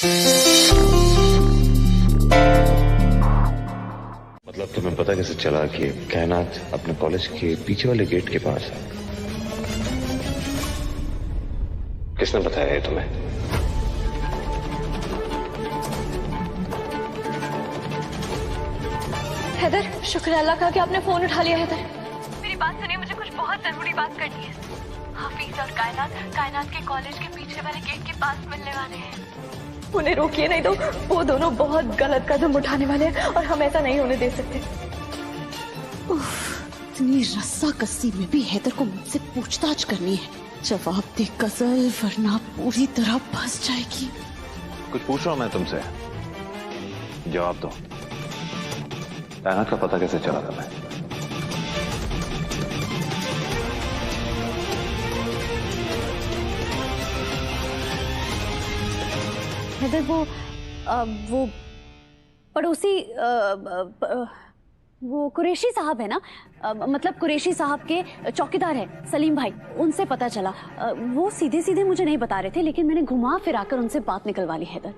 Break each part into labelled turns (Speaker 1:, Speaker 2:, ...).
Speaker 1: मतलब तुम्हें पता कैसे चला कि कायनात अपने कॉलेज के पीछे वाले गेट के पास है? किसने बताया है तुम्हें?
Speaker 2: हैदर, शुक्र अल्लाह का कि आपने फोन उठा लिया। हैदर, मेरी बात सुनिए, मुझे कुछ बहुत जरूरी बात करनी है। हाफिज और कायनात के कॉलेज के पीछे वाले गेट के पास मिलने वाले हैं। उन्हें रोकिए, नहीं तो वो दोनों बहुत गलत कदम उठाने वाले हैं और हम ऐसा नहीं होने दे सकते।
Speaker 3: इतनी रस्साकस्सी में भी हैदर को मुझसे पूछताछ करनी है। जवाब दे गजल, वरना पूरी तरह फंस जाएगी।
Speaker 1: कुछ पूछ रहा हूं मैं तुमसे, जवाब दो। कायनात का पता कैसे चला तुम्हें?
Speaker 3: हैदर, वो पड़ोसी वो कुरैशी साहब है ना, मतलब कुरैशी साहब के चौकीदार है सलीम भाई, उनसे पता चला। वो सीधे सीधे मुझे नहीं बता रहे थे, लेकिन मैंने घुमा फिराकर उनसे बात निकलवा ली। हैदर,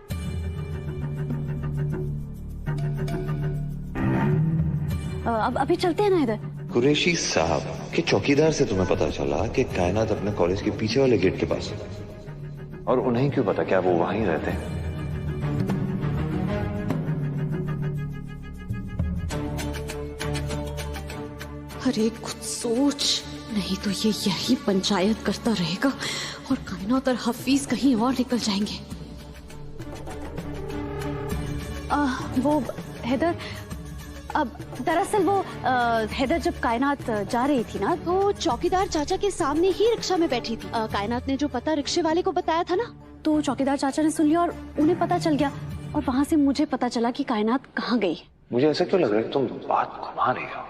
Speaker 3: अब अभी चलते हैं ना हैदर?
Speaker 1: कुरैशी साहब के चौकीदार से तुम्हें पता चला कि कायनात अपने कॉलेज के पीछे वाले गेट के पास है, और उन्हें क्यों पता? क्या वो वहीं रहते हैं?
Speaker 3: अरे कुछ सोच, नहीं तो ये यही पंचायत करता रहेगा और कायनात और हफीज कहीं और निकल जाएंगे। वो हैदर, अब दरअसल वो हैदर, जब कायनात जा रही थी ना, तो चौकीदार चाचा के सामने ही रिक्शा में बैठी थी। कायनात ने जो पता रिक्शे वाले को बताया था ना, तो चौकीदार चाचा ने सुन लिया और उन्हें पता चल गया, और वहां से मुझे पता चला कि कायनात कहाँ गई।
Speaker 1: मुझे ऐसा क्यों लग रहा है तुम बात घुमा रही हो?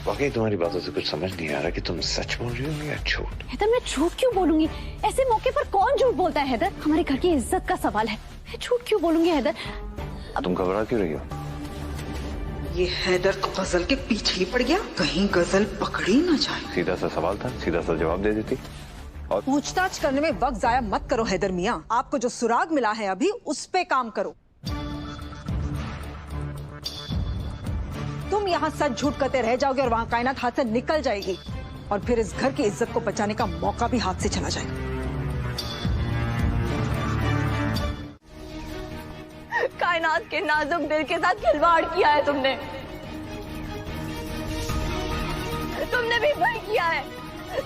Speaker 1: वाकई तुम्हारी बातों से कुछ समझ नहीं आ रहा कि तुम सच बोल रही हो या झूठ।
Speaker 3: हैदर, मैं झूठ क्यों बोलूंगी? ऐसे मौके पर कौन झूठ बोलता है हैदर? हमारे घर की इज्जत का सवाल है, मैं झूठ क्यों बोलूंगी हैदर?
Speaker 1: तुम घबरा क्यों रही हो?
Speaker 4: ये हैदर तो गजल के पीछे ही पड़ गया, कहीं गजल पकड़ी ना जाए।
Speaker 1: सीधा सा सवाल था, सीधा सा जवाब दे देती। और
Speaker 5: पूछताछ करने में वक्त जाया मत करो हैदर मियाँ, आपको जो सुराग मिला है अभी उस पे काम करो। तुम यहाँ सच झूठ करते रह जाओगे और वहाँ कायनात हाथ से निकल जाएगी, और फिर इस घर की इज्जत को बचाने का मौका भी हाथ से चला जाएगा।
Speaker 2: कायनात के नाजुक दिल के साथ खिलवाड़ किया है तुमने। तुमने भी वही किया है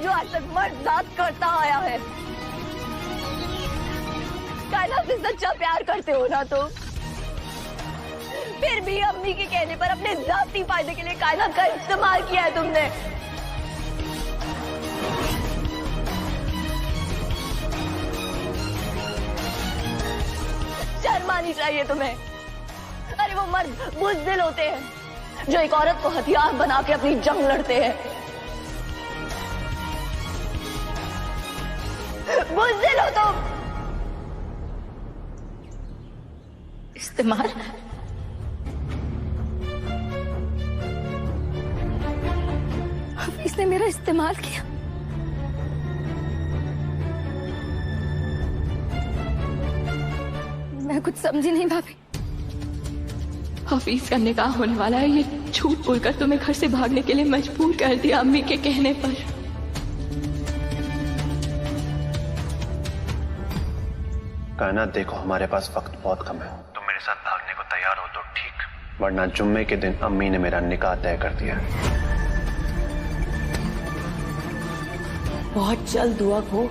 Speaker 2: जो आज तक मर्द जात करता आया है। कायनात से सच्चा प्यार करते हो ना, तो फिर भी अम्मी के कहने पर अपने जाती फायदे के लिए कायनात का इस्तेमाल किया है तुमने। शर्म आनी चाहिए तुम्हें। अरे वो मर्द बुज़दिल होते हैं जो एक औरत को हथियार बना के अपनी जंग लड़ते हैं। बुज़दिल हो तुम। इस्तेमाल, इसने मेरा इस्तेमाल किया। मैं कुछ समझी नहीं भाभी।
Speaker 6: हफीज का निकाह होने वाला है, ये झूठ बोलकर तुम्हें घर से भागने के लिए मजबूर कर दिया अम्मी के कहने पर।
Speaker 7: कायनात, देखो हमारे पास वक्त बहुत कम है। तुम मेरे साथ भागने को तैयार हो तो ठीक, वरना जुम्मे के दिन अम्मी ने मेरा निकाह तय कर दिया है।
Speaker 4: बहुत जल्द दुआ को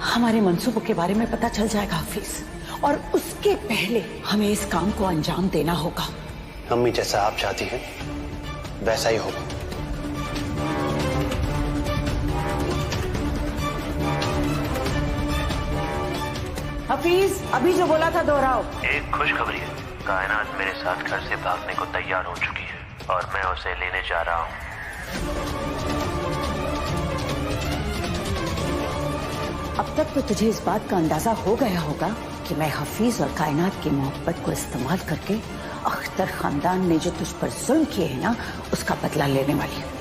Speaker 4: हमारे मंसूबों के बारे में पता चल जाएगा हाफिज, और उसके पहले हमें इस काम को अंजाम देना होगा।
Speaker 7: अम्मी, जैसा आप चाहती हैं वैसा ही होगा।
Speaker 4: हफीज, अभी जो बोला था दोहराओ।
Speaker 7: एक खुशखबरी है, कायनात मेरे साथ घर से भागने को तैयार हो चुकी है और मैं उसे लेने जा रहा हूँ।
Speaker 4: अब तक तो तुझे इस बात का अंदाजा हो गया होगा कि मैं हफीज और कायनात की मोहब्बत को इस्तेमाल करके अख्तर खानदान ने जो तुझ पर जुल्म किए हैं ना, उसका बदला लेने वाली हूँ।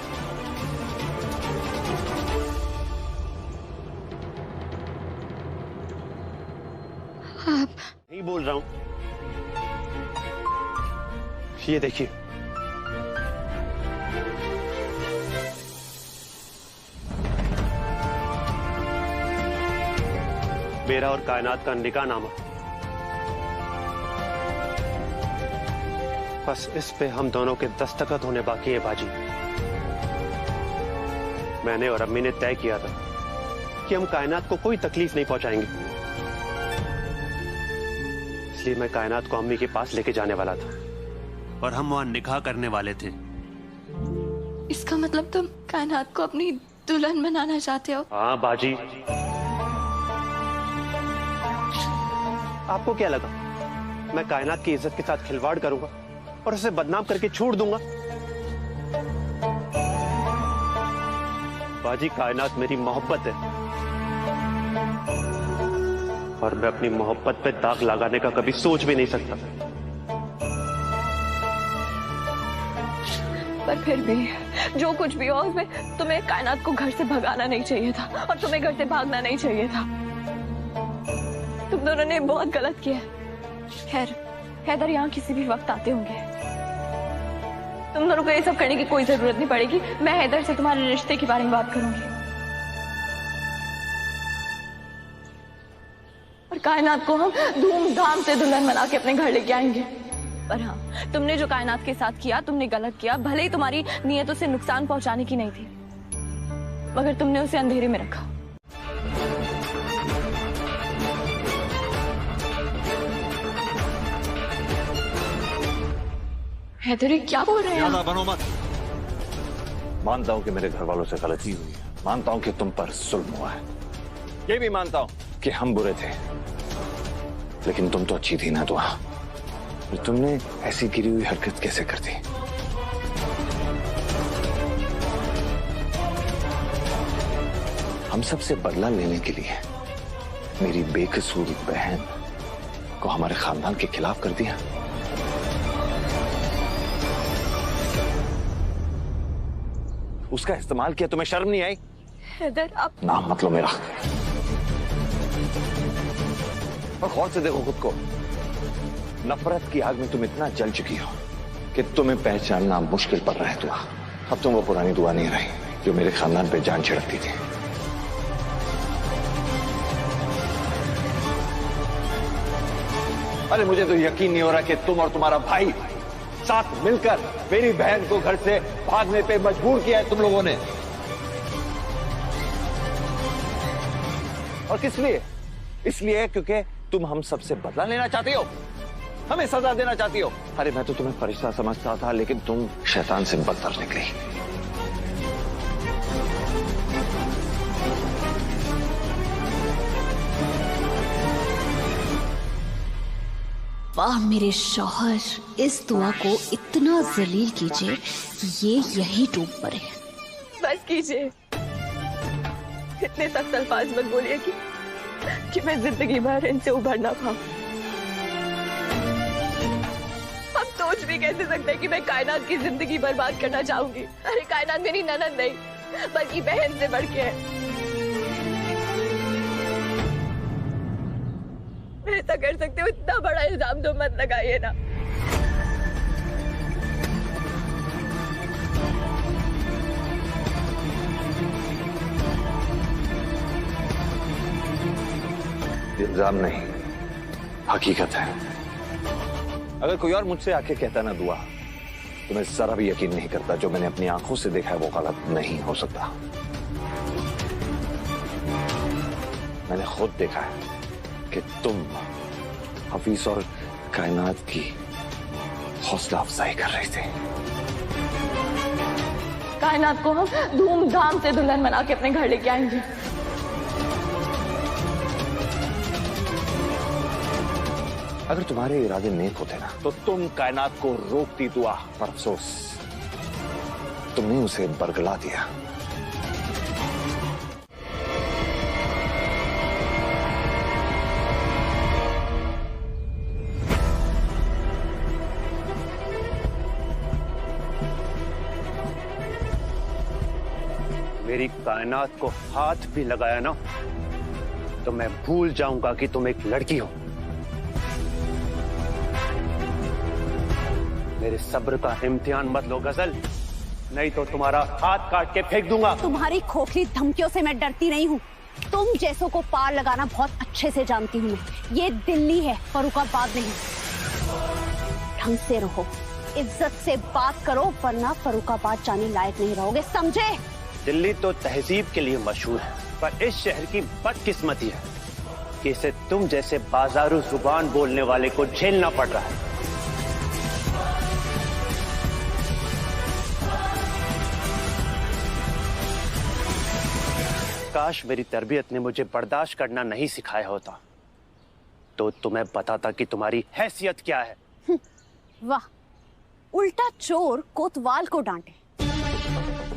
Speaker 7: बोल रहा हूं। ये देखिए, मेरा और कायनात का निकाह नामा। बस इस पे हम दोनों के दस्तखत होने बाकी है बाजी। मैंने और अम्मी ने तय किया था कि हम कायनात को कोई तकलीफ नहीं पहुंचाएंगे, इसलिए मैं कायनात को अम्मी के पास लेके जाने वाला था और हम वहां निकाह करने वाले थे।
Speaker 6: इसका मतलब तुम कायनात को अपनी दुल्हन बनाना चाहते हो?
Speaker 7: हाँ बाजी। आपको क्या लगा मैं कायनात की इज्जत के साथ खिलवाड़ करूंगा और उसे बदनाम करके छोड़ दूंगा? बाजी, कायनात मेरी मोहब्बत है और मैं अपनी मोहब्बत पे दाग लगाने का कभी सोच भी नहीं सकता।
Speaker 6: पर फिर भी जो कुछ भी हो, उसमें तुम्हें कायनात को घर से भगाना नहीं चाहिए था और तुम्हें घर से भागना नहीं चाहिए था। तुम दोनों ने बहुत गलत किया। खैर, हैदर यहाँ किसी भी वक्त आते होंगे। तुम दोनों को ये सब करने की कोई जरूरत नहीं पड़ेगी। मैं हैदर से तुम्हारे रिश्ते के बारे में बात करूंगी और कायनात को हम धूमधाम से दुल्हन बना के अपने घर लेके आएंगे। पर हाँ, तुमने जो कायनात के साथ किया, तुमने गलत किया। भले ही तुम्हारी नीयत उसे नुकसान पहुंचाने की नहीं थी, मगर तुमने उसे अंधेरे में रखा। हैदर, क्या बोल रहे हैं?
Speaker 1: ज्यादा बनो मत। मानता हूं कि मेरे घर वालों से गलती हुई है, मानता हूं कि तुम पर जुल्म हुआ है, ये भी मानता हूं कि हम बुरे थे, लेकिन तुम तो अच्छी थी ना दुआ। तुमने ऐसी गिरी हुई हरकत कैसे कर दी? हम सबसे बदला लेने के लिए मेरी बेकसूर बहन को हमारे खानदान के खिलाफ कर दिया। उसका इस्तेमाल किया, तुम्हें शर्म नहीं आई?
Speaker 6: हैदर, आप
Speaker 1: नाम मत लो मेरा, और गौर से देखो खुद को। नफरत की आग में तुम इतना जल चुकी हो कि तुम्हें पहचानना मुश्किल पड़ रहा है दुआ। अब तुम वो पुरानी दुआ नहीं रही जो मेरे खानदान पे जान छिड़कती थी। अरे मुझे तो यकीन नहीं हो रहा कि तुम और तुम्हारा भाई साथ मिलकर मेरी बहन को घर से भागने पे मजबूर किया है तुम लोगों ने। और किस लिए? इसलिए क्योंकि तुम हम सबसे बदला लेना चाहती हो, हमें सजा देना चाहती हो। अरे मैं तो तुम्हें फरिश्ता समझता था, लेकिन तुम शैतान से बदतर निकली।
Speaker 3: वाह मेरे शौहर, इस दुआ को इतना जलील कीजिए कि ये यही डूब पड़े।
Speaker 6: बस कीजिए, इतने सख्त अल्फाज मत बोलिए कि मैं जिंदगी भर इनसे उभर ना पाऊं। हम सोच भी कैसे सकते हैं कि मैं कायनात की जिंदगी बर्बाद करना चाहूंगी। अरे कायनात मेरी ननद नहीं, बल्कि बहन से बढ़ के है। ऐसा कर सकते हो, इतना बड़ा इल्जाम तो मत लगाइए ना।
Speaker 1: इल्जाम नहीं, हकीकत है। अगर कोई और मुझसे आके कहता ना दुआ, तो मैं जरा भी यकीन नहीं करता। जो मैंने अपनी आंखों से देखा है वो गलत नहीं हो सकता। मैंने खुद देखा है कि तुम हफीज और कायनात की हौसला अफजाई कर रहे थे।
Speaker 6: कायनात को हम धूमधाम से दुल्हन बना के अपने घर लेके आएंगे।
Speaker 1: अगर तुम्हारे इरादे नेक होते ना, तो तुम कायनात को रोकती दुआ, पर अफसोस तुमने उसे बरगला दिया।
Speaker 7: मेरी कायनात को हाथ भी लगाया ना, तो मैं भूल जाऊंगा कि तुम एक लड़की हो। मेरे सब्र का इम्तिहान मत लो गजल, नहीं तो तुम्हारा हाथ काट के फेंक दूंगा।
Speaker 3: तुम्हारी खोखली धमकियों से मैं डरती नहीं हूँ। तुम जैसों को पार लगाना बहुत अच्छे से जानती हूँ मैं। ये दिल्ली है, फर्रुखाबाद नहीं। ढंग से रहो, इज्जत से बात करो, वरना फर्रुखाबाद जाने लायक नहीं रहोगे, समझे?
Speaker 7: दिल्ली तो तहजीब के लिए मशहूर है, पर इस शहर की बदकिस्मती है कि इसे तुम जैसे बाजारू जुबान बोलने वाले को झेलना पड़ रहा है। काश मेरी तरबियत ने मुझे बर्दाश्त करना नहीं सिखाया होता, तो तुम्हें बताता कि तुम्हारी हैसियत क्या है।
Speaker 3: वाह, उल्टा चोर कोतवाल को डांटे।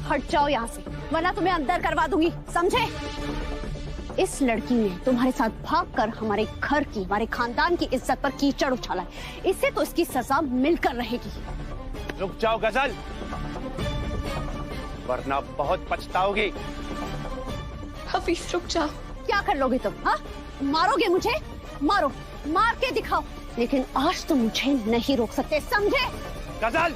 Speaker 3: हट जाओ यहाँ से, वरना तुम्हें अंदर करवा दूंगी, समझे? इस लड़की ने तुम्हारे साथ भागकर हमारे घर की, हमारे खानदान की इज्जत पर कीचड़ उछाला है। इससे तो इसकी सजा मिलकर रहेगी।
Speaker 7: रुक जाओ गजल, वरना बहुत पछताओगी।
Speaker 6: हफीज रुक जाओ।
Speaker 3: क्या कर लोगे तुम? हाँ, मारोगे मुझे? मारो, मार के दिखाओ, लेकिन आज तो मुझे नहीं रोक सकते, समझे?
Speaker 7: गजल!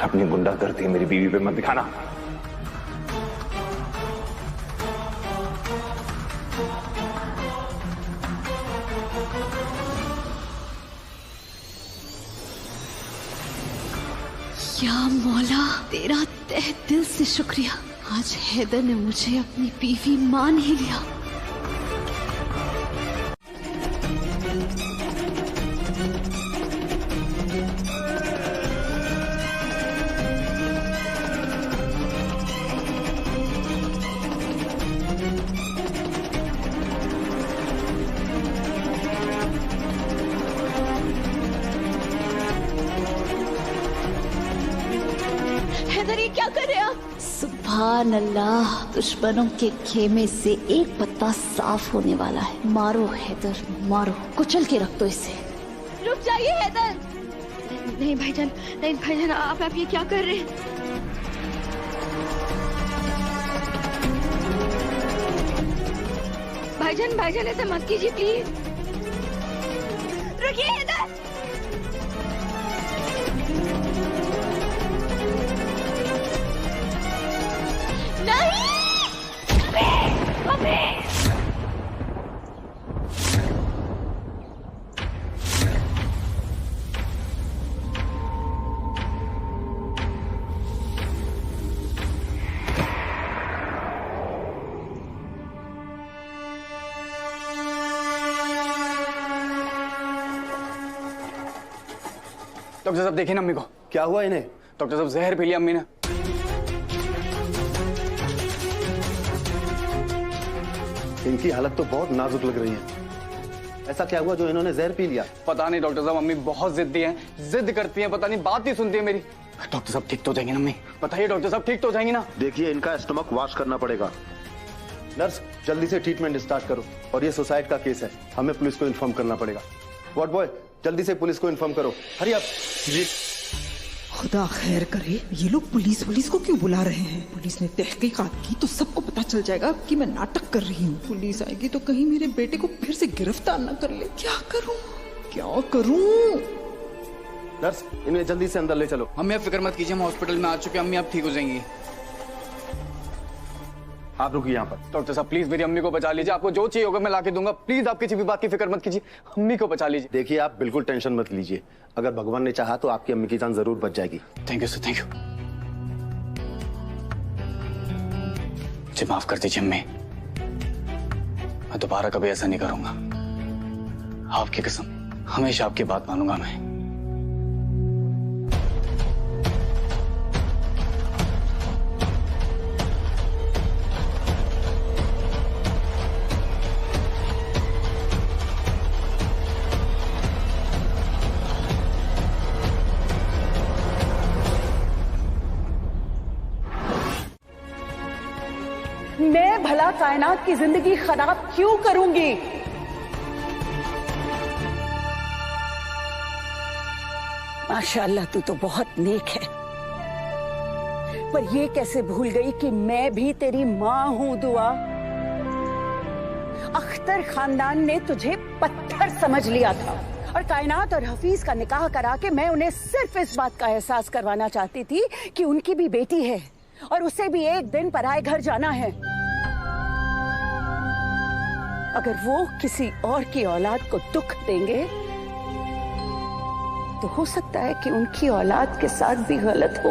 Speaker 1: अपनी गुंडागर्दी मेरी बीवी पे मत दिखाना।
Speaker 3: या मौला, तेरा तहे दिल से शुक्रिया। आज हैदर ने मुझे अपनी बीवी मान ही लिया।
Speaker 6: हैदर, ये क्या कर रहे हैं आप?
Speaker 3: सुभान अल्लाह, दुश्मनों के खेमे से एक पत्ता साफ होने वाला है। मारो हैदर, मारो, कुचल के रख दो इसे।
Speaker 6: रुक जाइए हैदर। नहीं भाईजान, नहीं भाईजान, आप ये क्या कर रहे हैं? भाईजान, भाईजान ऐसा मत कीजिए प्लीज। रुकिए हैदर।
Speaker 8: डॉक्टर साहब देखिए ना अम्मी को।
Speaker 7: क्या हुआ इन्हें?
Speaker 8: डॉक्टर साहब जहर पी लिया अम्मी ने।
Speaker 7: इनकी हालत तो बहुत नाजुक लग रही है। ऐसा क्या हुआ जो इन्होंने जहर पी लिया?
Speaker 8: पता नहीं डॉक्टर साहब, अम्मी बहुत जिद्दी हैं, जिद करती हैं, पता नहीं बात नहीं सुनती है मेरी। डॉक्टर साहब ठीक तो हो जाएंगी ना अम्मी? बताइए डॉक्टर साहब, ठीक तो हो जाएंगी ना?
Speaker 7: देखिए, इनका स्टमक वॉश करना पड़ेगा। नर्स, जल्दी से ट्रीटमेंट स्टार्ट करो। और ये सुसाइड का केस है, हमें पुलिस को इन्फॉर्म करना पड़ेगा। वार्ड बॉय, जल्दी से पुलिस को इन्फॉर्म करो। Hurry up. जी।
Speaker 5: खुदा खैर करे, ये लोग पुलिस को क्यों बुला रहे हैं? पुलिस ने तहकीकात की तो सबको पता चल जाएगा कि मैं नाटक कर रही हूँ। पुलिस आएगी तो कहीं मेरे बेटे को फिर से गिरफ्तार न कर ले। क्या करूँ, क्या करूँ?
Speaker 7: नर्स, इन्हें जल्दी से अंदर ले चलो।
Speaker 8: अम्मी आप फिक्र मत कीजिए, हम हॉस्पिटल में आ चुके हैं। अम्मी आप ठीक हो जाएंगी।
Speaker 7: आप रुकिए यहाँ पर।
Speaker 8: डॉक्टर साहब प्लीज मेरी अम्मी को बचा लीजिए। आपको जो चाहिए होगा मैं ला के दूंगा। प्लीज आप किसी भी बात की फिक्र मत कीजिए, अम्मी को बचा लीजिए।
Speaker 7: देखिए, आप बिल्कुल टेंशन मत लीजिए। अगर भगवान ने चाहा तो आपकी अम्मी की जान जरूर बच जाएगी।
Speaker 8: Thank you sir, thank you. मुझे माफ कर दीजिए अम्मी, मैं दोबारा कभी ऐसा नहीं करूंगा। आपकी कसम, हमेशा आपकी बात मानूंगा मैं।
Speaker 4: भला कायनात की जिंदगी खराब क्यों करूंगी? माशाअल्लाह तू तो बहुत नेक है, पर ये कैसे भूल गई कि मैं भी तेरी माँ हूं दुआ। अख्तर खानदान ने तुझे पत्थर समझ लिया था और कायनात और हफीज का निकाह करा के मैं उन्हें सिर्फ इस बात का एहसास करवाना चाहती थी कि उनकी भी बेटी है और उसे भी एक दिन पराए घर जाना है। अगर वो किसी और की औलाद को दुख देंगे तो हो सकता है कि उनकी औलाद के साथ भी गलत हो।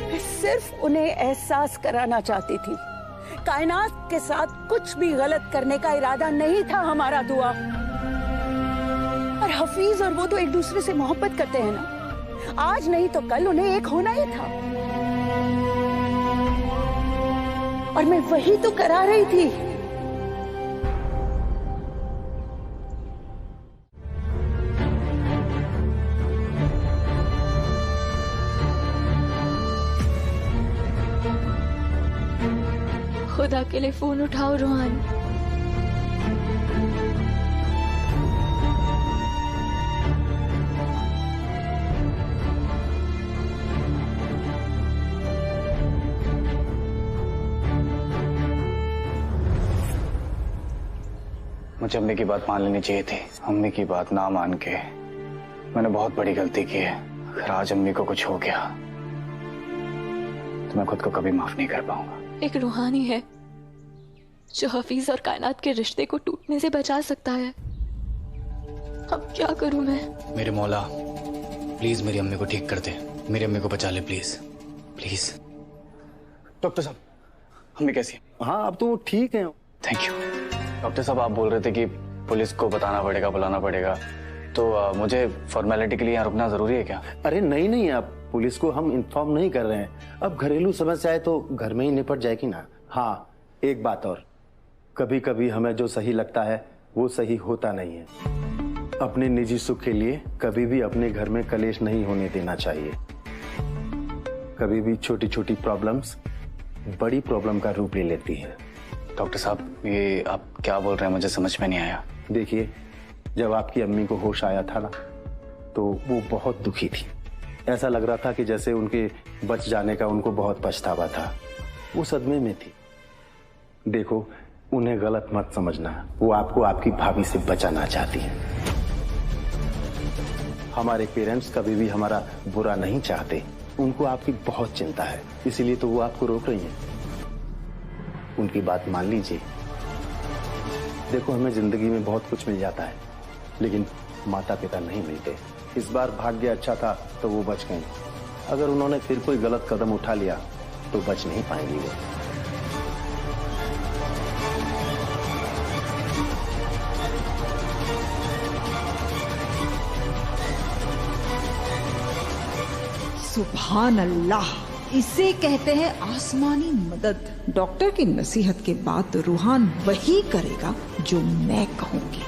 Speaker 4: मैं सिर्फ उन्हें एहसास कराना चाहती थी, कायनात के साथ कुछ भी गलत करने का इरादा नहीं था हमारा दुआ। और हफीज और वो तो एक दूसरे से मोहब्बत करते हैं ना, आज नहीं तो कल उन्हें एक होना ही था और मैं वही तो करा रही थी।
Speaker 2: खुदा के लिए फोन उठाओ रोहान।
Speaker 8: मुझे अम्मी की बात मान लेनी चाहिए थी। अम्मी की बात ना मान के मैंने बहुत बड़ी गलती की है। अगर आज अम्मी को कुछ हो गया तो मैं खुद को कभी माफ नहीं कर पाऊंगा।
Speaker 2: एक रूहानी है जो हफीज और कायनात के रिश्ते को टूटने से बचा सकता है। अब क्या करूं मैं?
Speaker 8: मेरे मौला प्लीज मेरी अम्मी को ठीक कर दे, मेरी अम्मी को बचा ले प्लीज प्लीज। डॉक्टर साहब अम्मी कैसी है?
Speaker 7: हाँ अब तो ठीक है।
Speaker 8: Thank you. डॉक्टर साहब आप बोल रहे थे कि पुलिस को बताना पड़ेगा, बुलाना पड़ेगा, तो मुझे फॉर्मेलिटी के लिए यहाँ रुकना जरूरी है क्या?
Speaker 7: अरे नहीं नहीं, आप पुलिस को हम इन्फॉर्म नहीं कर रहे हैं। अब घरेलू समस्या है तो घर में ही निपट जाएगी ना। हाँ एक बात और, कभी कभी हमें जो सही लगता है वो सही होता नहीं है। अपने निजी सुख के लिए कभी भी अपने घर में कलेश नहीं होने देना चाहिए। कभी भी छोटी छोटी प्रॉब्लम्स बड़ी प्रॉब्लम का रूप ले लेती है।
Speaker 8: डॉक्टर साहब ये आप क्या बोल रहे हैं, मुझे समझ में नहीं आया।
Speaker 7: देखिए जब आपकी अम्मी को होश आया था ना तो वो बहुत दुखी थी। ऐसा लग रहा था कि जैसे उनके बच जाने का उनको बहुत पछतावा था। वो सदमे में थी। देखो उन्हें गलत मत समझना, वो आपको आपकी भाभी से बचाना चाहती है। हमारे पेरेंट्स कभी भी हमारा बुरा नहीं चाहते, उनको आपकी बहुत चिंता है, इसीलिए तो वो आपको रोक रही हैं। उनकी बात मान लीजिए। देखो हमें जिंदगी में बहुत कुछ मिल जाता है लेकिन माता पिता नहीं मिलते। इस बार भाग्य अच्छा था तो वो बच गई। अगर उन्होंने फिर कोई गलत कदम उठा लिया तो बच नहीं पाएंगी वो।
Speaker 5: सुभान अल्लाह, इसे कहते हैं आसमानी मदद। डॉक्टर की नसीहत के बाद तो रूहान वही करेगा जो मैं कहूंगी।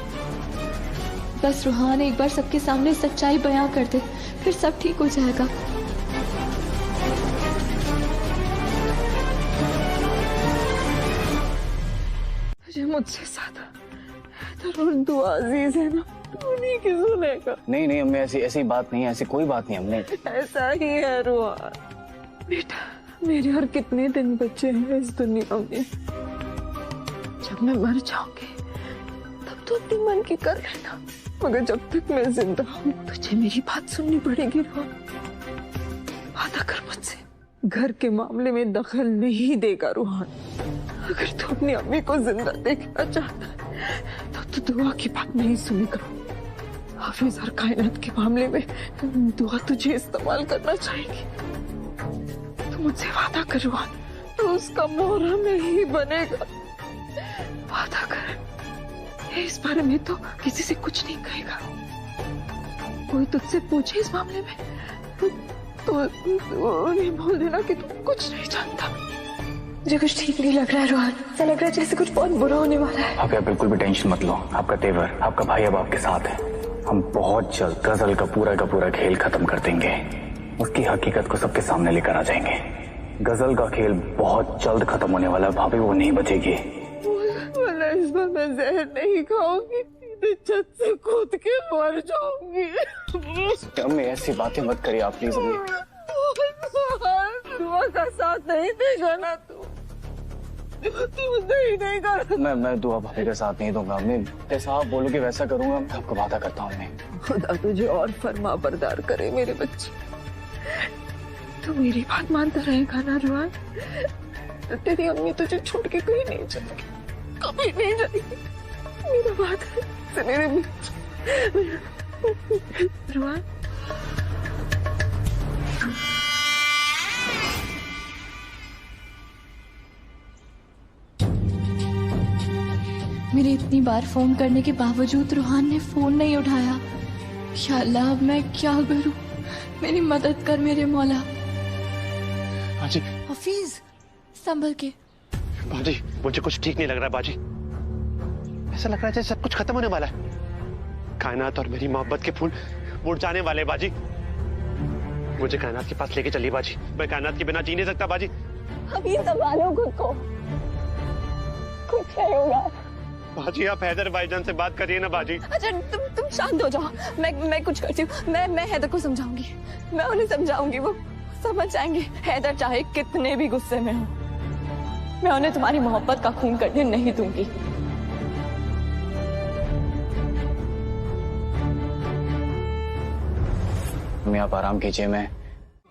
Speaker 2: बस रूहान एक बार सबके सामने सच्चाई बयां कर दे, फिर सब ठीक हो जाएगा।
Speaker 6: तुझे मुझसे ज्यादा जरूर दुआ अजीज है ना, तू नहीं की सुनेगा।
Speaker 8: नहीं नहीं अम्मी ऐसी बात नहीं है, ऐसी कोई बात नहीं हमने।
Speaker 6: ऐसा ही है रूहान। बेटा मेरे और कितने दिन बचे हैं इस दुनिया में। जब मैं मर जाऊंगी तब तो अपने मन की कर लेना, मगर जब तक मैं जिंदा हूँ तुझे मेरी बात सुननी पड़ेगी रूहान। वादा कर मुझसे घर के मामले में दखल नहीं देगा रूहान। अगर तू अपनी अम्मी को जिंदा देखना चाहता है तो तू दुआ की बात नहीं सुनेगा। हाफिज और कायनात के मामले में दुआ तुझे इस्तेमाल करना चाहिए। तू मुझसे वादा कर रूहान, तो उसका मोहरा में ही बनेगा। वादा कर इस बारे में तो किसी से कुछ नहीं कहेगा। कोई तुझसे पूछे इस मामले में तो उन्हें बोल देना कि तू कुछ नहीं जानता। मुझे कुछ ठीक नहीं लग रहा है रोहन, ऐसा लग रहा है जैसे कुछ बहुत बुरा होने वाला है।
Speaker 8: आप बिल्कुल भी टेंशन मत लो, आपका तेवर, आपका भाई अब आपके साथ है। हम बहुत जल्द गजल का पूरा खेल खत्म कर देंगे, उसकी हकीकत को सबके सामने लेकर आ जाएंगे। गजल का खेल बहुत जल्द खत्म होने वाला है भाभी, वो नहीं बचेगी।
Speaker 4: वरना इस बार मैं जहर नहीं खाऊंगी, सीधे छत से कूद के मर जाऊंगी।
Speaker 8: अम्मी ऐसी बातें मत करिए आप प्लीज अम्मी।
Speaker 4: दुआ का साथ नहीं देगा ना तू नहीं कर।
Speaker 8: मैं दुआ भाभी का साथ नहीं दूंगा अम्मी, जैसा आप बोलोगे वैसा करूंगा, मैं आपको वादा करता हूँ अम्मी।
Speaker 4: खुदा तुझे और फरमा बरदार करे मेरे बच्चे। तू मेरी बात मानता रहेगा ना रुआन? तो तेरी अम्मी तुझे छोड़ के कहीं नहीं जाएगी, कभी नहीं जाएगी। मेरा बात है मेरे बच्चे। रुआन
Speaker 2: मेरे इतनी बार फोन करने के बावजूद रूहान ने फोन नहीं उठाया। या अल्लाह, अब मैं क्या करूं? मेरी मदद कर मेरे मौला।
Speaker 9: बाजी,
Speaker 2: हफीज, संभल के।
Speaker 9: बाजी, मुझे कुछ ठीक नहीं लग रहा है बाजी। ऐसा लग रहा है जैसे सब कुछ खत्म होने वाला है। कायनात और मेरी मोहब्बत के फूल मुड़ जाने वाले हैं बाजी। मुझे कायनात के पास लेके चलिए बाजी, मैं कायनात के बिना जी नहीं सकता बाजी।
Speaker 6: अभी संभालो खुद को, कुछ नहीं होगा।
Speaker 9: बाजी, आप हैदर भाईजान से बात करिए ना बाजी।
Speaker 6: अच्छा तुम शांत हो जाओ, मैं कुछ करती हूँ। मैं हैदर को समझाऊंगी, मैं उन्हें समझाऊंगी, वो समझ जाएंगे। हैदर चाहे कितने भी गुस्से में हो, मैं उन्हें तुम्हारी मोहब्बत का खून करने नहीं दूंगी।
Speaker 8: अम्मी आप आराम कीजिए, मैं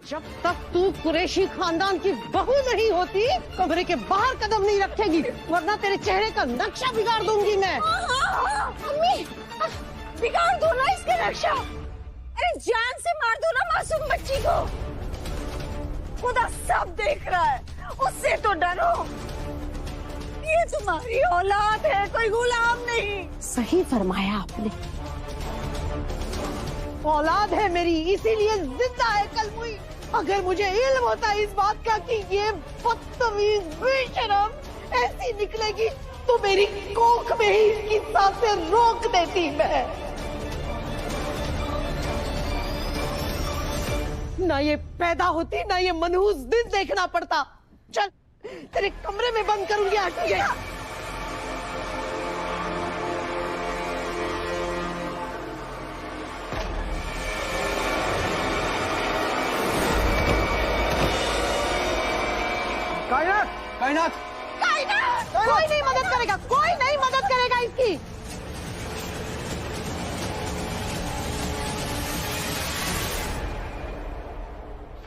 Speaker 10: जब तक तू कुरैशी खानदान की बहू नहीं होती कमरे के बाहर कदम नहीं रखेगी, वरना तेरे चेहरे का नक्शा बिगाड़ दूंगी मैं।
Speaker 4: अम्मी बिगाड़ दो ना इसका नक्शा। अरे जान से मार दो ना मासूम बच्ची को। खुदा सब देख रहा है, उससे तो डरो। ये तुम्हारी औलाद है, कोई गुलाम नहीं।
Speaker 10: सही फरमाया आपने, औलाद है मेरी, इसीलिए जिंदा है कलमुई। अगर मुझे इल्म होता इस बात का कि ये बदतमीज बेशरम ऐसी निकलेगी तो मेरी कोख में ही इसकी सांसें रोक देती मैं। ना ये पैदा होती, ना ये मनहूस दिन देखना पड़ता। चल तेरे कमरे में बंद करूंगी आके।
Speaker 7: कायनात, कायनात,
Speaker 10: कायनात, कोई नहीं मदद करेगा, कोई नहीं मदद करेगा इसकी।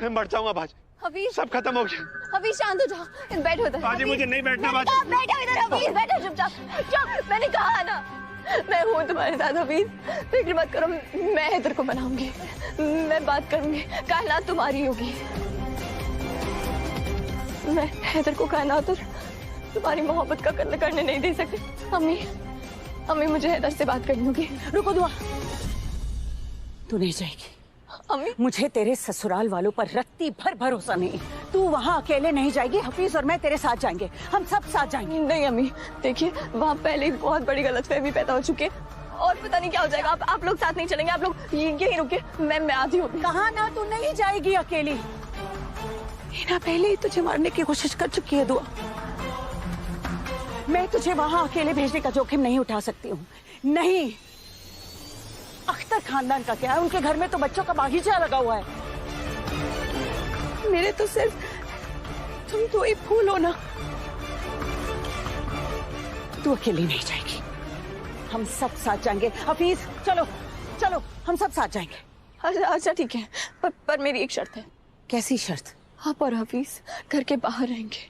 Speaker 9: मैं मर जाऊंगा बाजी,
Speaker 6: हफीज,
Speaker 9: सब खत्म हो गया।
Speaker 6: हफीज शांत हो जाओ, बैठो इधर।
Speaker 9: बाजी मुझे नहीं बैठना बाजी।
Speaker 6: बैठो इधर हफीज, बैठो चुपचाप। चुप, मैंने कहा ना मैं हूँ तुम्हारे साथ हफीज, फिक्र मत करो। मैं हैदर को मनाऊंगी, मैं बात करूंगी, कायनात तुम्हारी होगी। मैं हैदर को कायनात और तुम्हारी मोहब्बत का कत्ल करने नहीं दे सकती। अम्मी मुझे हैदर से बात करनी होगी।
Speaker 4: रुको दुआ, तू नहीं जाएगी।
Speaker 6: अम्मी,
Speaker 4: मुझे तेरे ससुराल वालों पर रत्ती भर भरोसा नहीं। तू वहाँ अकेले नहीं जाएगी, हफीज और मैं तेरे साथ जाएंगे, हम सब साथ जाएंगे।
Speaker 6: नहीं अम्मी, देखिए वहाँ पहले ही बहुत बड़ी गलतफहमी पैदा हो चुकी है और पता नहीं क्या हो जाएगा। आप लोग साथ नहीं चलेंगे, आप लोग यहीं रुके, मैं आती हूँ।
Speaker 4: कहा ना तू नहीं जाएगी अकेली। हिना पहले ही तुझे मारने की कोशिश कर चुकी है दुआ। मैं तुझे वहां अकेले भेजने का जोखिम नहीं उठा सकती हूँ, नहीं। अख्तर खानदान का क्या है, उनके घर में तो बच्चों का बागीचा लगा हुआ है। मेरे तो सिर्फ तुम तो ही फूल हो ना। तू अकेली नहीं जाएगी, हम सब साथ जाएंगे। हफीज चलो चलो, हम सब साथ जाएंगे।
Speaker 6: अच्छा ठीक है, पर मेरी एक शर्त है।
Speaker 4: कैसी शर्त?
Speaker 6: आप और हफीज घर के बाहर रहेंगे,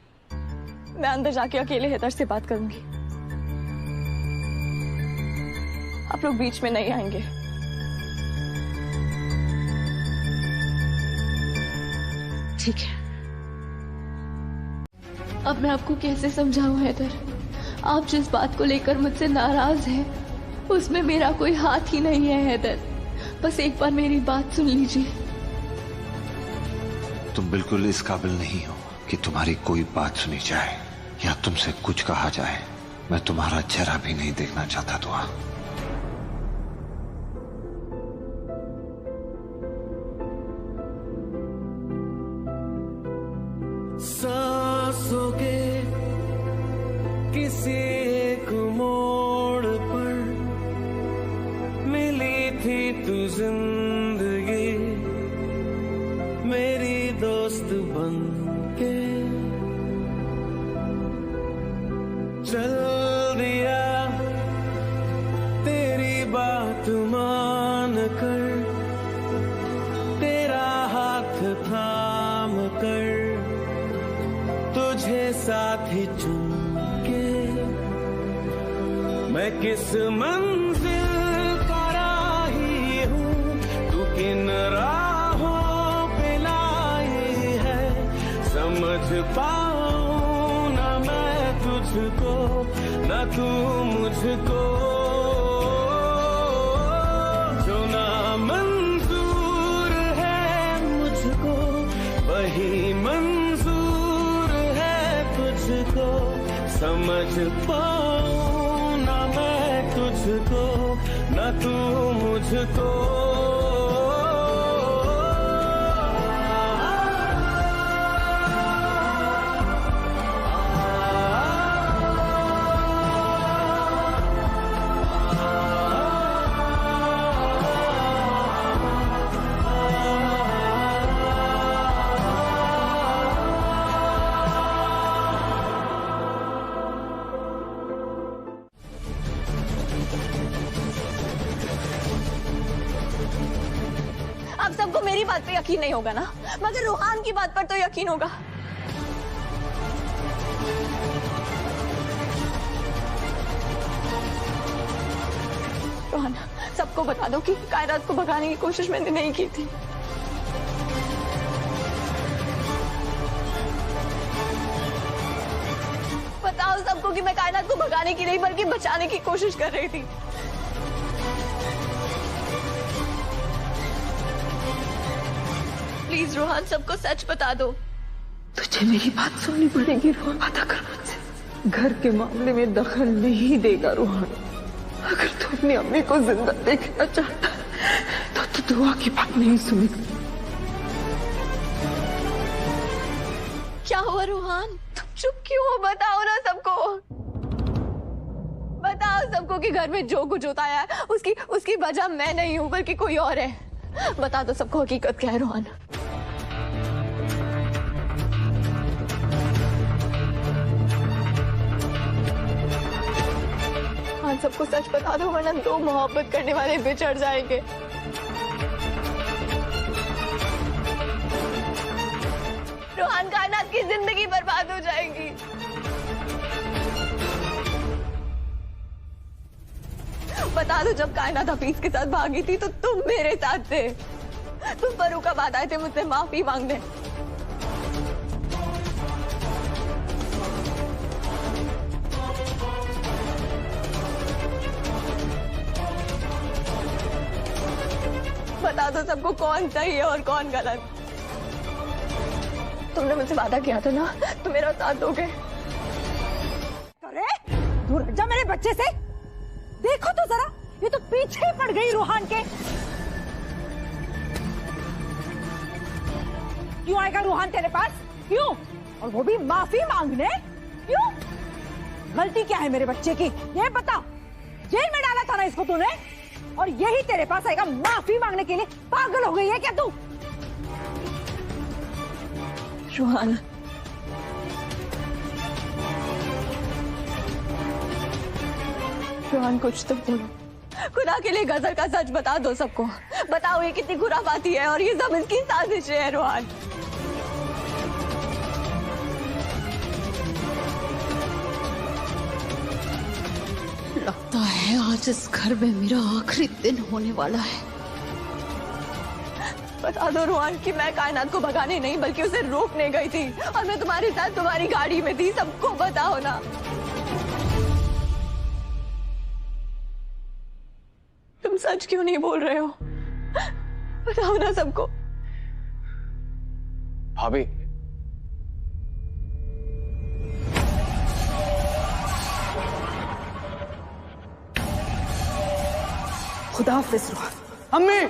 Speaker 6: मैं अंदर जाके अकेले हैदर से बात करूंगी। आप लोग बीच में नहीं आएंगे।
Speaker 4: ठीक है।
Speaker 2: अब मैं आपको कैसे समझाऊं हैदर, आप जिस बात को लेकर मुझसे नाराज हैं उसमें मेरा कोई हाथ ही नहीं है हैदर। बस एक बार मेरी बात सुन लीजिए।
Speaker 1: तुम बिल्कुल इस काबिल नहीं हो कि तुम्हारी कोई बात सुनी जाए या तुमसे कुछ कहा जाए। मैं तुम्हारा चेहरा भी नहीं देखना चाहता दुआ।
Speaker 11: सांसों के किसी एक मोड़ पर मिली थी तू जिंदगी मेरी दोस्त बन के चल दिया तेरी बात मान कर तेरा हाथ थाम कर तुझे साथ ही चुन के मैं किस मंजिल का राही हूँ तू किन राहों पे लाई है समझ पाऊँ ना मैं तुझको ना तू मुझको जो ना मंजूर है मुझको वही मंजूर है तुझको समझ पाऊँ ना मैं तुझको ना तू मुझको
Speaker 6: आप सबको मेरी बात पे यकीन नहीं होगा ना, मगर रूहान की बात पर तो यकीन होगा। रूहान, सबको बता दो कि कायनात को भगाने की कोशिश मैंने नहीं की थी। बताओ सबको कि मैं कायनात को भगाने की नहीं बल्कि बचाने की कोशिश कर रही थी। प्लीज रूहान, सबको सच बता दो।
Speaker 5: तुझे मेरी बात सुननी पड़ेगी रूहान, वादा कर मुझसे। घर के मामले में दखल नहीं देगा रूहान। अगर तू अपनी अम्मी को जिंदा देखना चाहता है तो तू दुआ की बात नहीं सुनेगा।
Speaker 6: क्या हुआ रूहान? तुम चुप क्यों हो? बताओ ना सबको, बताओ सबको कि घर में जो कुछ होता है उसकी वजह मैं नहीं हूं बल्कि कोई और है। बता दो सबको हकीकत क्या है रूहान। हाँ, सबको सच बता दो वरना दो मोहब्बत करने वाले बिछड़ जाएंगे। रूहान, कायनात की जिंदगी बर्बाद हो जाएगी। बता दो, जब कायनात हफीज के साथ भागी थी तो तुम मेरे साथ थे। तुम फर्रुखाबाद आए थे मुझसे माफी मांगने। बता दो सबको कौन सही है और कौन गलत। तुमने मुझसे वादा किया था ना, तुम मेरा साथ दोगे।
Speaker 10: अरे दूर हट जा मेरे बच्चे से। देखो तो जरा, ये तो पीछे ही पड़ गई रूहान के। क्यों आएगा रूहान तेरे पास? क्यों? और वो भी माफी मांगने? क्यों? गलती क्या है मेरे बच्चे की ये बता। जेल में डाला था ना इसको तूने, और यही तेरे पास आएगा माफी मांगने के लिए? पागल हो गई है क्या तू?
Speaker 6: रूहान, रूहान कुछ तो बोलो। खुदा के लिए गजल का सच बता दो सबको। बताओ ये कितनी खुराफाती है और ये सब इसकी साजिश है। रूहान,
Speaker 3: लगता है आज इस घर में मेरा आखिरी दिन होने वाला है।
Speaker 6: बता दो रूहान कि मैं कायनात को भगाने नहीं बल्कि उसे रोकने गई थी और मैं तुम्हारे साथ तुम्हारी गाड़ी में थी। सबको बताओ ना। तुम सच क्यों नहीं बोल रहे हो? बताओ ना सबको।
Speaker 8: भाभी,
Speaker 5: खुदा हाफिज रूहान।
Speaker 8: अम्मी,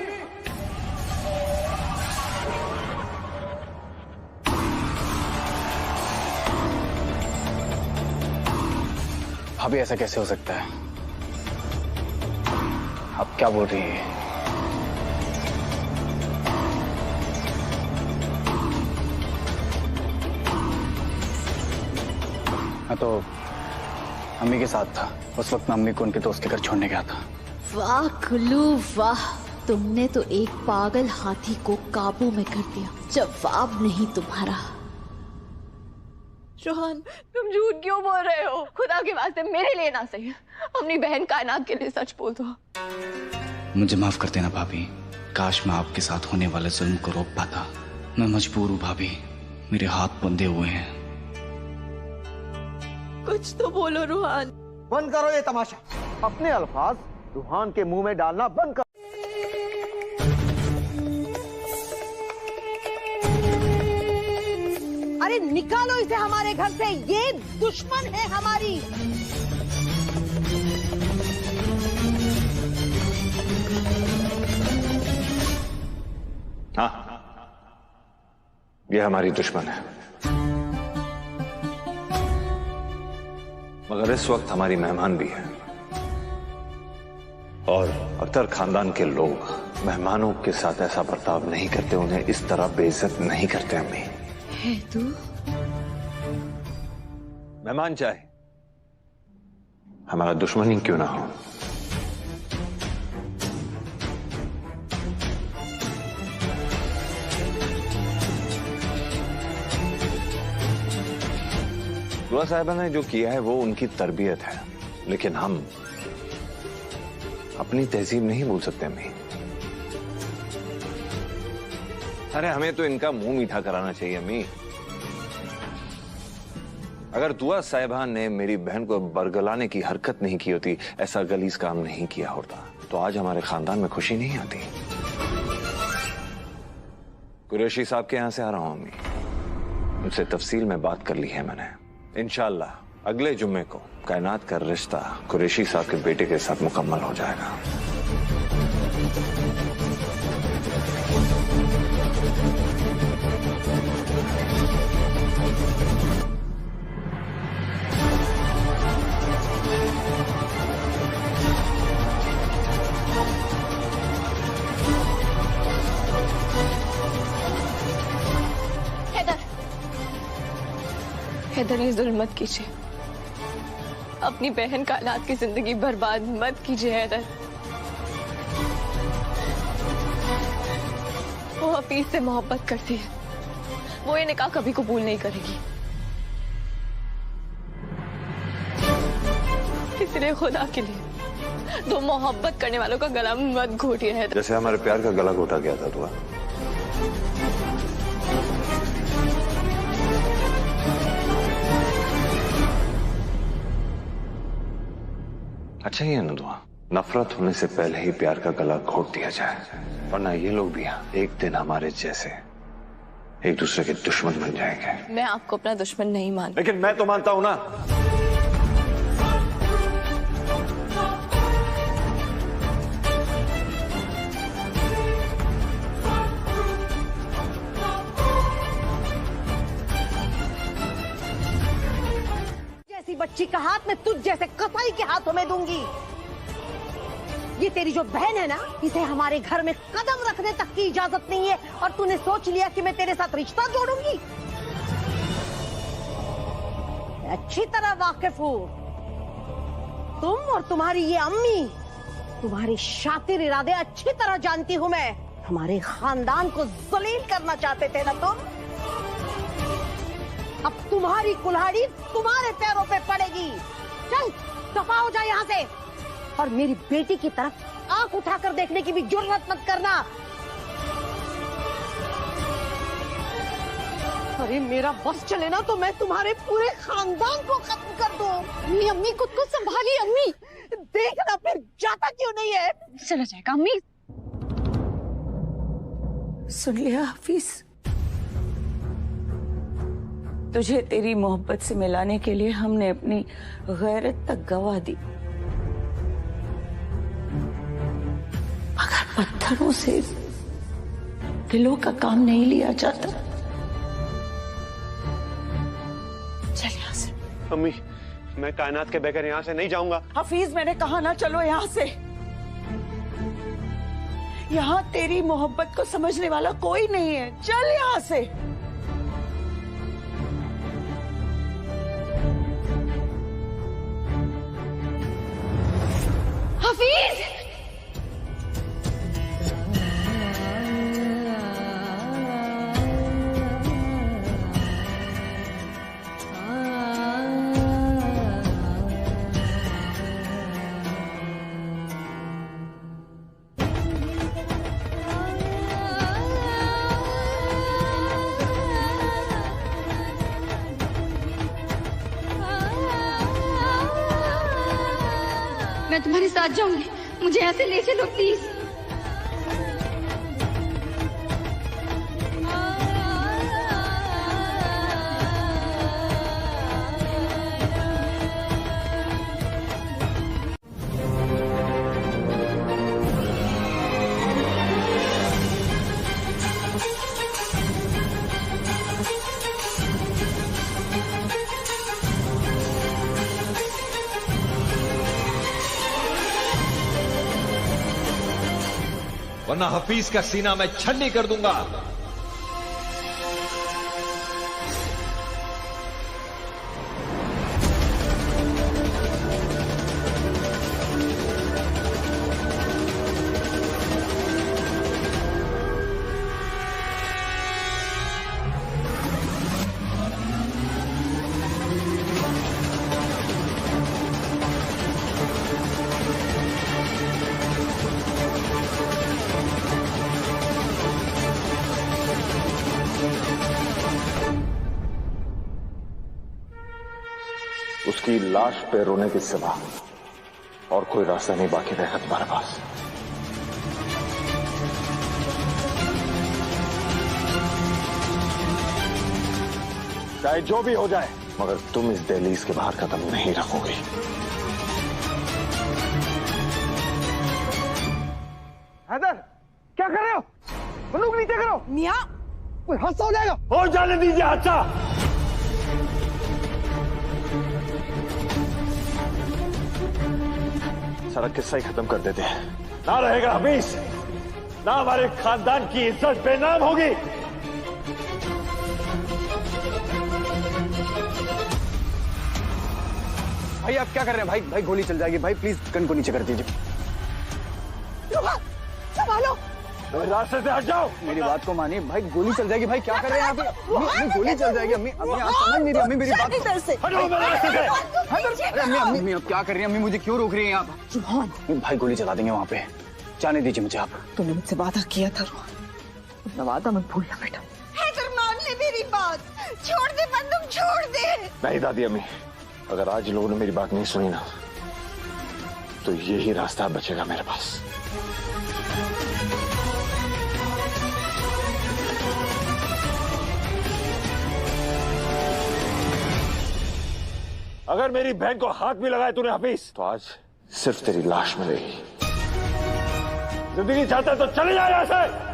Speaker 8: भाभी ऐसा कैसे हो सकता है? आप क्या बोल रही हैं? मैं तो अम्मी के साथ था। उस वक्त मैं अम्मी को उनके दोस्त के घर छोड़ने गया था।
Speaker 3: वाह कुल्लू वाह, तुमने तो एक पागल हाथी को काबू में कर दिया। जवाब नहीं तुम्हारा।
Speaker 6: रोहन, तुम झूठ क्यों बोल रहे हो? खुदा के वास्ते मेरे लिए ना सही, अपनी बहन कायनात के लिए सच बोल दो।
Speaker 8: मुझे माफ कर देना भाभी। काश मैं आपके साथ होने वाले जुल्म को रोक पाता। मैं मजबूर हूँ भाभी, मेरे हाथ बंधे हुए हैं।
Speaker 6: कुछ तो बोलो रूहान।
Speaker 12: बंद करो ये तमाशा। अपने अल्फाज रूहान के मुंह में डालना बंद करो।
Speaker 10: अरे निकालो इसे हमारे घर से, ये दुश्मन है हमारी।
Speaker 1: हाँ, ये हमारी दुश्मन है, मगर इस वक्त हमारी मेहमान भी है। और अख्तर खानदान के लोग मेहमानों के साथ ऐसा बर्ताव नहीं करते, उन्हें इस तरह बेइज्जत नहीं करते। अम्मी
Speaker 3: है तू?
Speaker 1: मेहमान चाहे हमारा दुश्मन ही क्यों ना हो, दुआ साहिबा ने जो किया है वो उनकी तरबियत है, लेकिन हम अपनी तहजीब नहीं भूल सकते। अम्मी, अरे हमें तो इनका मुंह मीठा कराना चाहिए। अम्मी, अगर दुआ साहिबा ने मेरी बहन को बरगलाने की हरकत नहीं की होती, ऐसा गलीज काम नहीं किया होता, तो आज हमारे खानदान में खुशी नहीं आती। कुरैशी साहब के यहां से आ रहा हूं अम्मी, उनसे तफसील में बात कर ली है मैंने। इंशाअल्लाह अगले जुम्मे को कायनात का रिश्ता कुरैशी साहब के बेटे के साथ मुकम्मल हो जाएगा।
Speaker 6: हैदर, ये जुल्म मत कीजिए, अपनी बहन कायनात की जिंदगी बर्बाद मत कीजिए। हैदर, वो हफीज से मोहब्बत करती है, वो ये निकाह कभी कबूल नहीं करेगी। इसलिए खुदा के लिए दो मोहब्बत करने वालों का गला मत घोटिए हैदर।
Speaker 1: जैसे हमारे प्यार का गला घोटा गया था दुआ। अच्छा ही है ना दुआ, नफरत होने से पहले ही प्यार का गला घोट दिया जाए, वरना ये लोग भी एक दिन हमारे जैसे एक दूसरे के दुश्मन बन जाएंगे।
Speaker 6: मैं आपको अपना दुश्मन नहीं मानता।
Speaker 1: लेकिन मैं तो मानता हूं ना।
Speaker 10: जैसी बच्ची का हाथ मैं तुझ जैसे कसाई के हाथों में दूंगी। ये तेरी जो बहन है ना, इसे हमारे घर में कदम रखने तक की इजाजत नहीं है, और तूने सोच लिया कि मैं तेरे साथ रिश्ता जोड़ूंगी। अच्छी तरह वाकिफ हूँ, तुम और तुम्हारी ये अम्मी, तुम्हारे शातिर इरादे अच्छी तरह जानती हूँ मैं। हमारे खानदान को जलील करना चाहते थे ना तुम, अब तुम्हारी कुल्हाड़ी तुम्हारे पैरों पे पड़ेगी। चल दफा हो जा यहाँ से, और मेरी बेटी की तरफ आंख उठाकर देखने की भी जुर्रत मत करना। अरे मेरा बस चले ना तो मैं तुम्हारे पूरे खानदान को खत्म कर दूं। अम्मी, अम्मी खुद को संभाली। अम्मी देखना फिर जाता क्यों नहीं है।
Speaker 3: चला जाएगा अम्मी।
Speaker 4: सुन लिया हफीज, तुझे तेरी मोहब्बत से मिलाने के लिए हमने अपनी गैरत तक गवा दी, मगर पत्थरों से दिलों का काम नहीं लिया जाता। चल यहाँ से।
Speaker 9: अम्मी, मैं कायनात के बगैर यहाँ से नहीं जाऊंगा।
Speaker 4: हफीज, मैंने कहा ना चलो यहाँ से। यहाँ तेरी मोहब्बत को समझने वाला कोई नहीं है, चल यहाँ से।
Speaker 3: हफीज! मैं तुम्हारे साथ जाऊंगी, मुझे यहाँ से ले चलो प्लीज।
Speaker 13: वरना हफीज का सीना मैं छन्नी कर दूंगा।
Speaker 1: उसकी लाश पे रोने के सिवा और कोई रास्ता नहीं बाकी रहेगा तुम्हारे पास। चाहे जो भी हो जाए, मगर तुम इस दहलीज के बाहर कदम नहीं रखोगे।
Speaker 12: हैदर, क्या कर रहे हो? बंदूक नीचे करो।
Speaker 10: मियां,
Speaker 12: कोई हादसा हो जाएगा।
Speaker 1: हो जाने दीजिए हादसा। सारा किस्सा ही खत्म कर देते हैं। ना रहेगा हफीज, ना हमारे खानदान की इज्जत बेनाम होगी।
Speaker 8: भाई आप क्या कर रहे हैं? भाई भाई गोली चल जाएगी। भाई प्लीज गन को नीचे कर दीजिए।
Speaker 10: संभालो,
Speaker 1: रास्ते से हट जाओ।
Speaker 8: मेरी बात को मानिए भाई, गोली चल जाएगी। भाई क्या कर रहे हैं आप? अम्मी गोली चल जाएगी। अम्मी अम्मी आप समझ नहीं रही। अम्मी मेरी बात अम्मी अम्मी आप क्या कर रही हैं? अम्मी मुझे क्यों रोक रही हैं आप?
Speaker 10: जुहान,
Speaker 8: भाई गोली चला देंगे वहाँ पे, जाने दीजिए मुझे आप।
Speaker 10: तूने मुझसे वादा किया था रोहन, अपना वादा मत भूलना बेटा। हैदर मान ले मेरी बात, छोड़ दे बंदूक, छोड़ दे।
Speaker 1: नहीं दादी अम्मी, अगर आज लोगों ने मेरी बात नहीं सुनी ना, तो यही रास्ता बचेगा मेरे पास। अगर मेरी बहन को हाथ भी लगाए तूने हफीज, तो आज सिर्फ तेरी लाश मिलेगी। जिंदगी चाहता है तो चले जाए यहां से।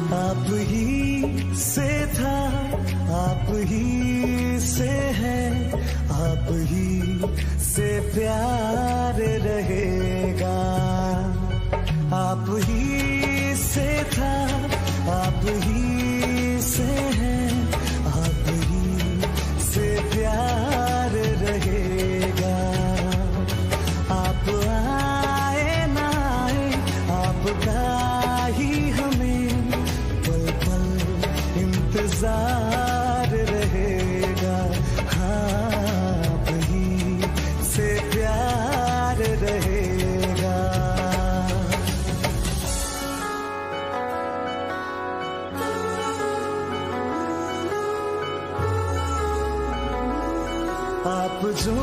Speaker 11: आप ही से था, आप ही से है, आप ही से प्यार रहेगा। आप ही से था, आप ही से है, आप ही से प्यार रहेगा। आप आए ना आए, आपका ही हमें पल पल इंतजार रहेगा। हाँ, आप ही से प्यार आप जो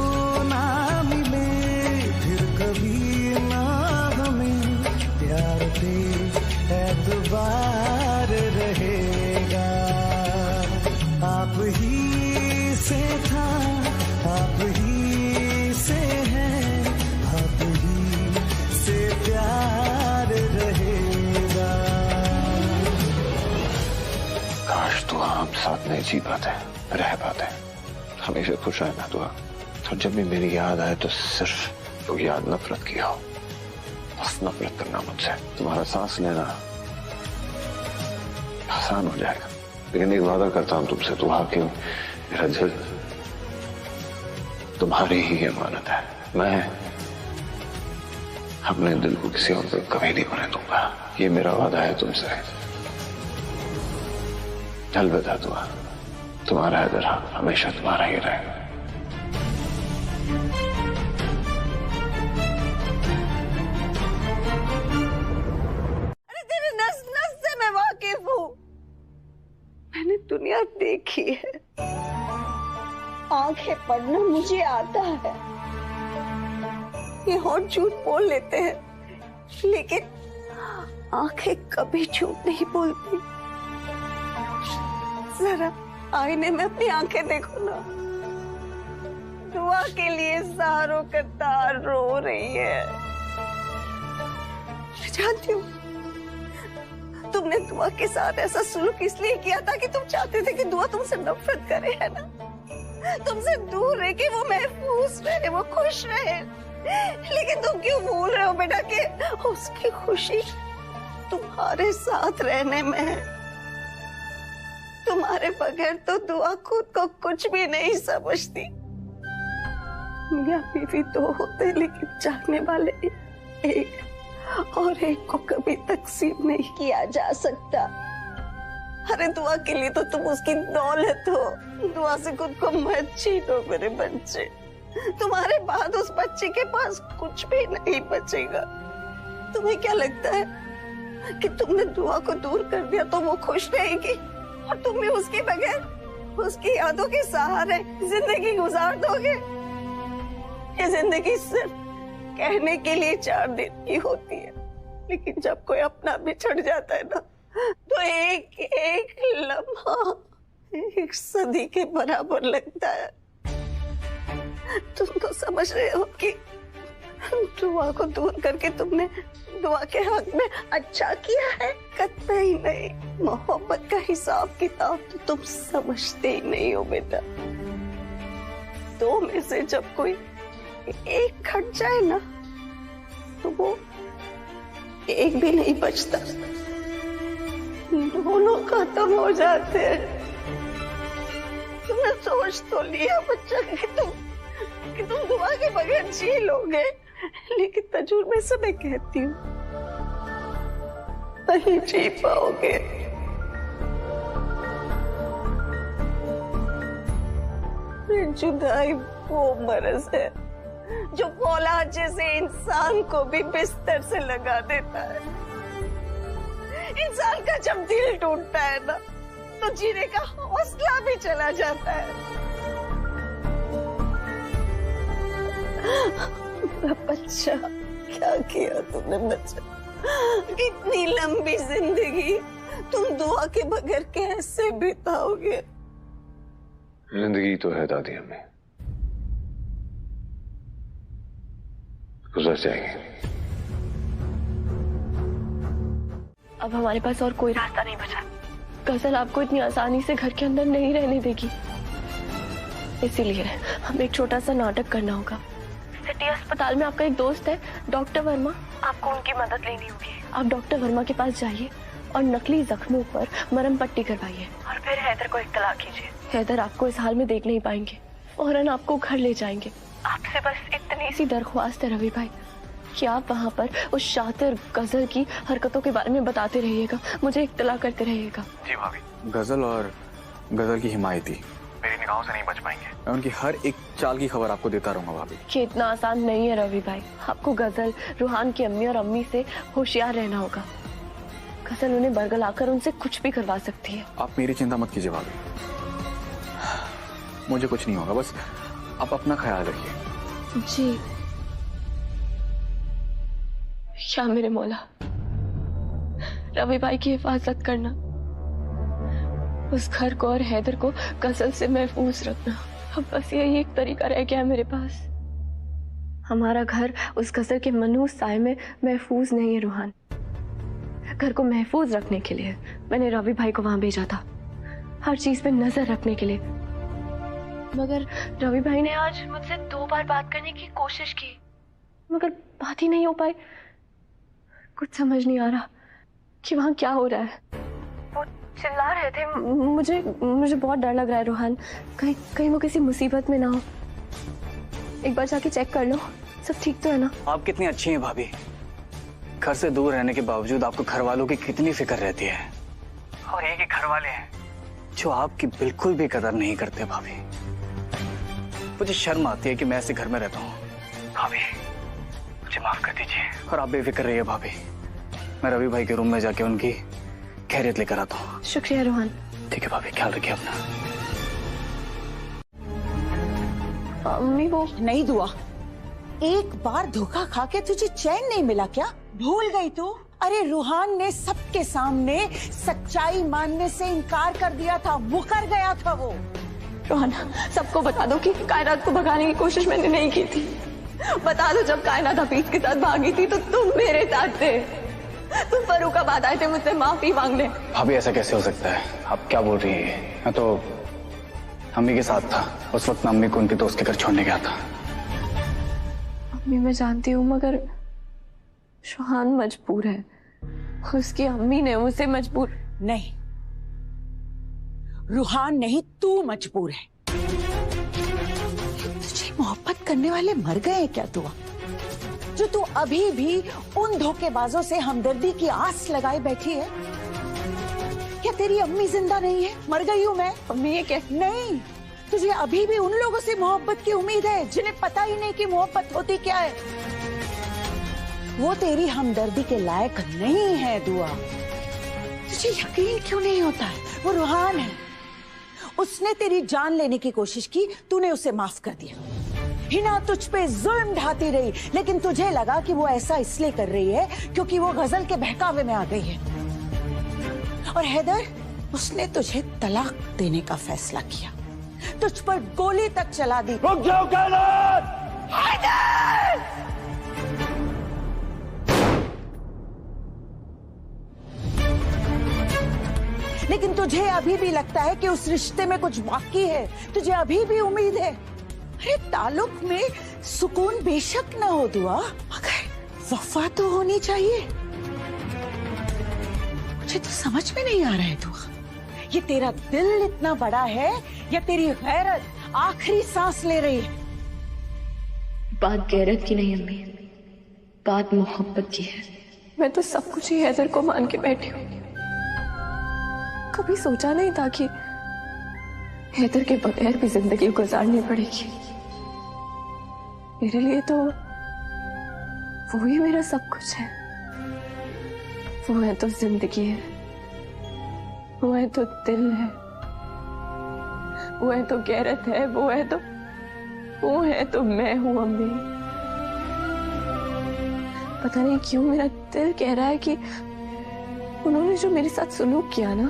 Speaker 11: ना मिले फिर कभी ना हमें प्यार पे एतबार रहेगा। आप ही से था, आप ही से है, आप ही से प्यार रहेगा।
Speaker 1: काश तो हम साथ में जी पाते, रह पाते, हमेशा खुश रहना दुआ। तो जब भी मेरी याद आए तो सिर्फ तो याद नफरत की हो, बस नफरत करना मुझसे। तुम्हारा सांस लेना आसान हो जाएगा, लेकिन एक वादा करता हूं तुमसे दुआ कि मेरा दिल तुम्हारी ही अमानत है। मैं अपने दिल को किसी और पर कभी नहीं होने दूंगा, ये मेरा वादा है तुमसे। अलविदा दुआ, तुम्हारा हैदर हमेशा तुम्हारा ही रहेगा।
Speaker 4: अरे तेरे नस नस से मैं वाकिफ हूँ, मैंने दुनिया देखी है। आंखें पढ़ना मुझे आता है। ये होठ झूठ बोल लेते हैं, लेकिन आंखें कभी झूठ नहीं बोलती। जरा आईने में अपनी आंखें देखो ना, दुआ के लिए सहारों का तार रो रही है। मैं जानती हूँ तुमने दुआ के साथ ऐसा सलूक इसलिए किया था कि तुम चाहते थे कि दुआ तुमसे नफरत करे, है ना? तुमसे दूर रहे कि वो महफूज रहे, वो खुश रहे। लेकिन तुम क्यों भूल रहे हो बेटा कि उसकी खुशी तुम्हारे साथ रहने में है। तुम्हारे बगैर तो दुआ खुद को कुछ भी नहीं समझती। मियां बीवी दो होते लेकिन चाहने वाले एक, और एक को कभी तकसीम नहीं किया जा सकता। अरे दुआ के लिए तो तुम उसकी दौलत हो, दुआ से खुद को मत छीनो मेरे बच्चे। तुम्हारे बाद उस बच्चे के पास कुछ भी नहीं बचेगा। तुम्हें क्या लगता है कि तुमने दुआ को दूर कर दिया तो वो खुश रहेगी और तुम भी उसके बगैर उसकी यादों के सहारे जिंदगी गुजार दोगे? ये जिंदगी सिर्फ कहने के लिए 4 दिन की होती है, लेकिन जब कोई अपना बिछड़ जाता है ना, तो एक एक लम्हा एक सदी के बराबर लगता है। तुम तो समझ रहे हो कि दुआ को दूर करके तुमने दुआ के हक में अच्छा किया है? कतई नहीं। मोहब्बत का हिसाब किताब तो तुम समझते ही नहीं हो बेटा। 2 में से जब कोई एक खट जाए ना, तो वो एक भी नहीं बचता, दोनों खत्म हो जाते हैं। तुमने सोच तो लिया बच्चा कि तुम दुआ के बगैर जी लोगे, लेकिन तजुर्बे से मैं कहती हूँ नहीं जी पाओगे। जुदाई वो मरज है जो फौलाद जैसे इंसान को भी बिस्तर से लगा देता है। इंसान का जब दिल टूटता है ना, तो जीने का हौसला भी चला जाता है। बच्चा, क्या किया तुमने बच्चा? इतनी लंबी जिंदगी तुम दुआ के बगैर कैसे बिताओगे?
Speaker 1: जिंदगी तो है दादी, हमें गुजर जाएगी।
Speaker 6: अब हमारे पास और कोई रास्ता नहीं बचा। गजल आपको इतनी आसानी से घर के अंदर नहीं रहने देगी, इसीलिए हमें एक छोटा सा नाटक करना होगा। सिटी अस्पताल में आपका एक दोस्त है डॉक्टर वर्मा, आपको उनकी मदद लेनी होगी। आप डॉक्टर वर्मा के पास जाइए और नकली जख्मों पर मरहम पट्टी करवाइए और फिर हैदर को इत्तला कीजिए। हैदर आपको इस हाल में देख नहीं पाएंगे, फौरन आपको घर ले जाएंगे। आपसे बस इतनी सी दरख्वास्त है रवि भाई कि आप वहाँ पर उस शातिर गजल की हरकतों के बारे में बताते रहिएगा, मुझे इत्तला करते रहिएगा।
Speaker 8: जी भाभी। गजल और गजल की हिमायती मेरी निगाहों से नहीं बच पाएंगे। मैं उनकी हर एक चाल की खबर आपको देता रहूंगा भाभी।
Speaker 6: कि इतना आसान नहीं है रवि भाई। आपको गजल, रूहान की अम्मी और अम्मी से होशियार रहना होगा। गजल उन्हें बरगलाकर उनसे कुछ भी करवा सकती है।
Speaker 8: आप मेरी चिंता मत कीजिए भाभी, मुझे कुछ नहीं होगा। बस आप अपना ख्याल रखिए।
Speaker 6: जी। या मेरे मौला, रवि भाई की हिफाजत करना, उस घर को और हैदर को गजल से महफूज रखना। अब बस यही एक तरीका रह गया है मेरे पास। हमारा घर उस गजल के मनहूस साए में महफूज नहीं है रूहान। घर को महफूज रखने के लिए मैंने रवि भाई को वहां भेजा था, हर चीज पे नजर रखने के लिए। मगर रवि भाई ने आज मुझसे 2 बार बात करने की कोशिश की, मगर बात ही नहीं हो पाई। कुछ समझ नहीं आ रहा कि वहां क्या हो रहा है। वो चिल्ला रहे थे, मुझे बहुत डर लग रहा है रूहान, कहीं वो किसी मुसीबत में ना हो। एक बार जाके चेक कर लो, सब ठीक तो है ना?
Speaker 8: आप कितनी अच्छी हैं भाभी। घर से दूर रहने के बावजूद आपको घर वालों की कितनी फिक्र रहती है। और एक ही घर वाले हैं जो आपकी बिल्कुल भी कदर नहीं करते भाभी। मुझे शर्म आती है कि मैं ऐसे घर में रहता हूँ। भाभी मुझे माफ कर दीजिए और आप बेफिक्र रहिए भाभी। मैं रवि भाई के रूम में जाके उनकी खैरियत लेकर आता हूँ।
Speaker 6: शुक्रिया रोहन।
Speaker 8: ठीक है भाभी, ख्याल रखिए अपना।
Speaker 6: अम्मी वो
Speaker 4: नहीं दुआ, एक बार धोखा खा के तुझे चैन नहीं मिला क्या? भूल गई तू? अरे रूहान ने सबके सामने सच्चाई मानने से इनकार कर दिया था, मुकर गया था वो।
Speaker 6: रोहन, सबको बता दो कि कायनात को भगाने की कोशिश मैंने नहीं की थी। बता दो जब कायनात हफीज के साथ भागी थी तो तुम मेरे साथ थे। तुम फर्रुखाबाद आए थे मुझसे माफी मांगने।
Speaker 8: भाभी ऐसा कैसे हो सकता है? आप क्या बोल रही है? मैं तो अम्मी के साथ था उस वक्त। मैं अम्मी को उनके दोस्त के घर छोड़ने गया था।
Speaker 6: अम्मी मैं जानती हूँ, मगर शोहान मजबूर है। उसकी अम्मी ने उसे मजबूर।
Speaker 4: नहीं रूहान नहीं, तू मजबूर है। तुझे मोहब्बत करने वाले मर गए हैं क्या दुआ? जो तू अभी भी उन धोखेबाजों से हमदर्दी की आस लगाए बैठी है? क्या तेरी अम्मी जिंदा नहीं है? मर गई हूँ मैं।
Speaker 6: अम्मी ये क्या?
Speaker 4: नहीं, तुझे अभी भी उन लोगों से मोहब्बत की उम्मीद है जिन्हें पता ही नहीं कि मोहब्बत होती क्या है। वो तेरी हमदर्दी के लायक नहीं है दुआ। तुझे यकीन क्यों नहीं होता है? वो रूहान है, उसने तेरी जान लेने की कोशिश की, तूने उसे माफ कर दिया। हिना तुझ पे जुल्म ढाती रही, लेकिन तुझे लगा कि वो ऐसा इसलिए कर रही है क्योंकि वो गजल के बहकावे में आ गई है। और हैदर, उसने तुझे तलाक देने का फैसला किया, तुझ पर गोली तक चला दी।
Speaker 1: रुक जाओ कायनात!
Speaker 4: हैदर! लेकिन तुझे अभी भी लगता है कि उस रिश्ते में कुछ बाकी है, तुझे अभी भी उम्मीद है। अरे ताल्लुक में सुकून बेशक ना हो दुआ, मगर वफा तो होनी चाहिए। मुझे तो समझ में नहीं आ रहा है दुआ, ये तेरा दिल इतना बड़ा है या तेरी गैरत आखिरी सांस ले रही है?
Speaker 6: बात गैरत की नहीं अम्मी, बात मोहब्बत की है। मैं तो सब कुछ ही हैदर को मान के बैठी हूँ। कभी सोचा नहीं था कि हैदर के बगैर भी जिंदगी गुजारनी पड़ेगी। मेरे लिए तो वो ही मेरा सब कुछ है। वो है तो जिंदगी है, वो है तो दिल है, वो है तो गैरत है, वो है तो मैं हूं अम्मी। पता नहीं क्यों मेरा दिल कह रहा है कि उन्होंने जो मेरे साथ सलूक किया ना,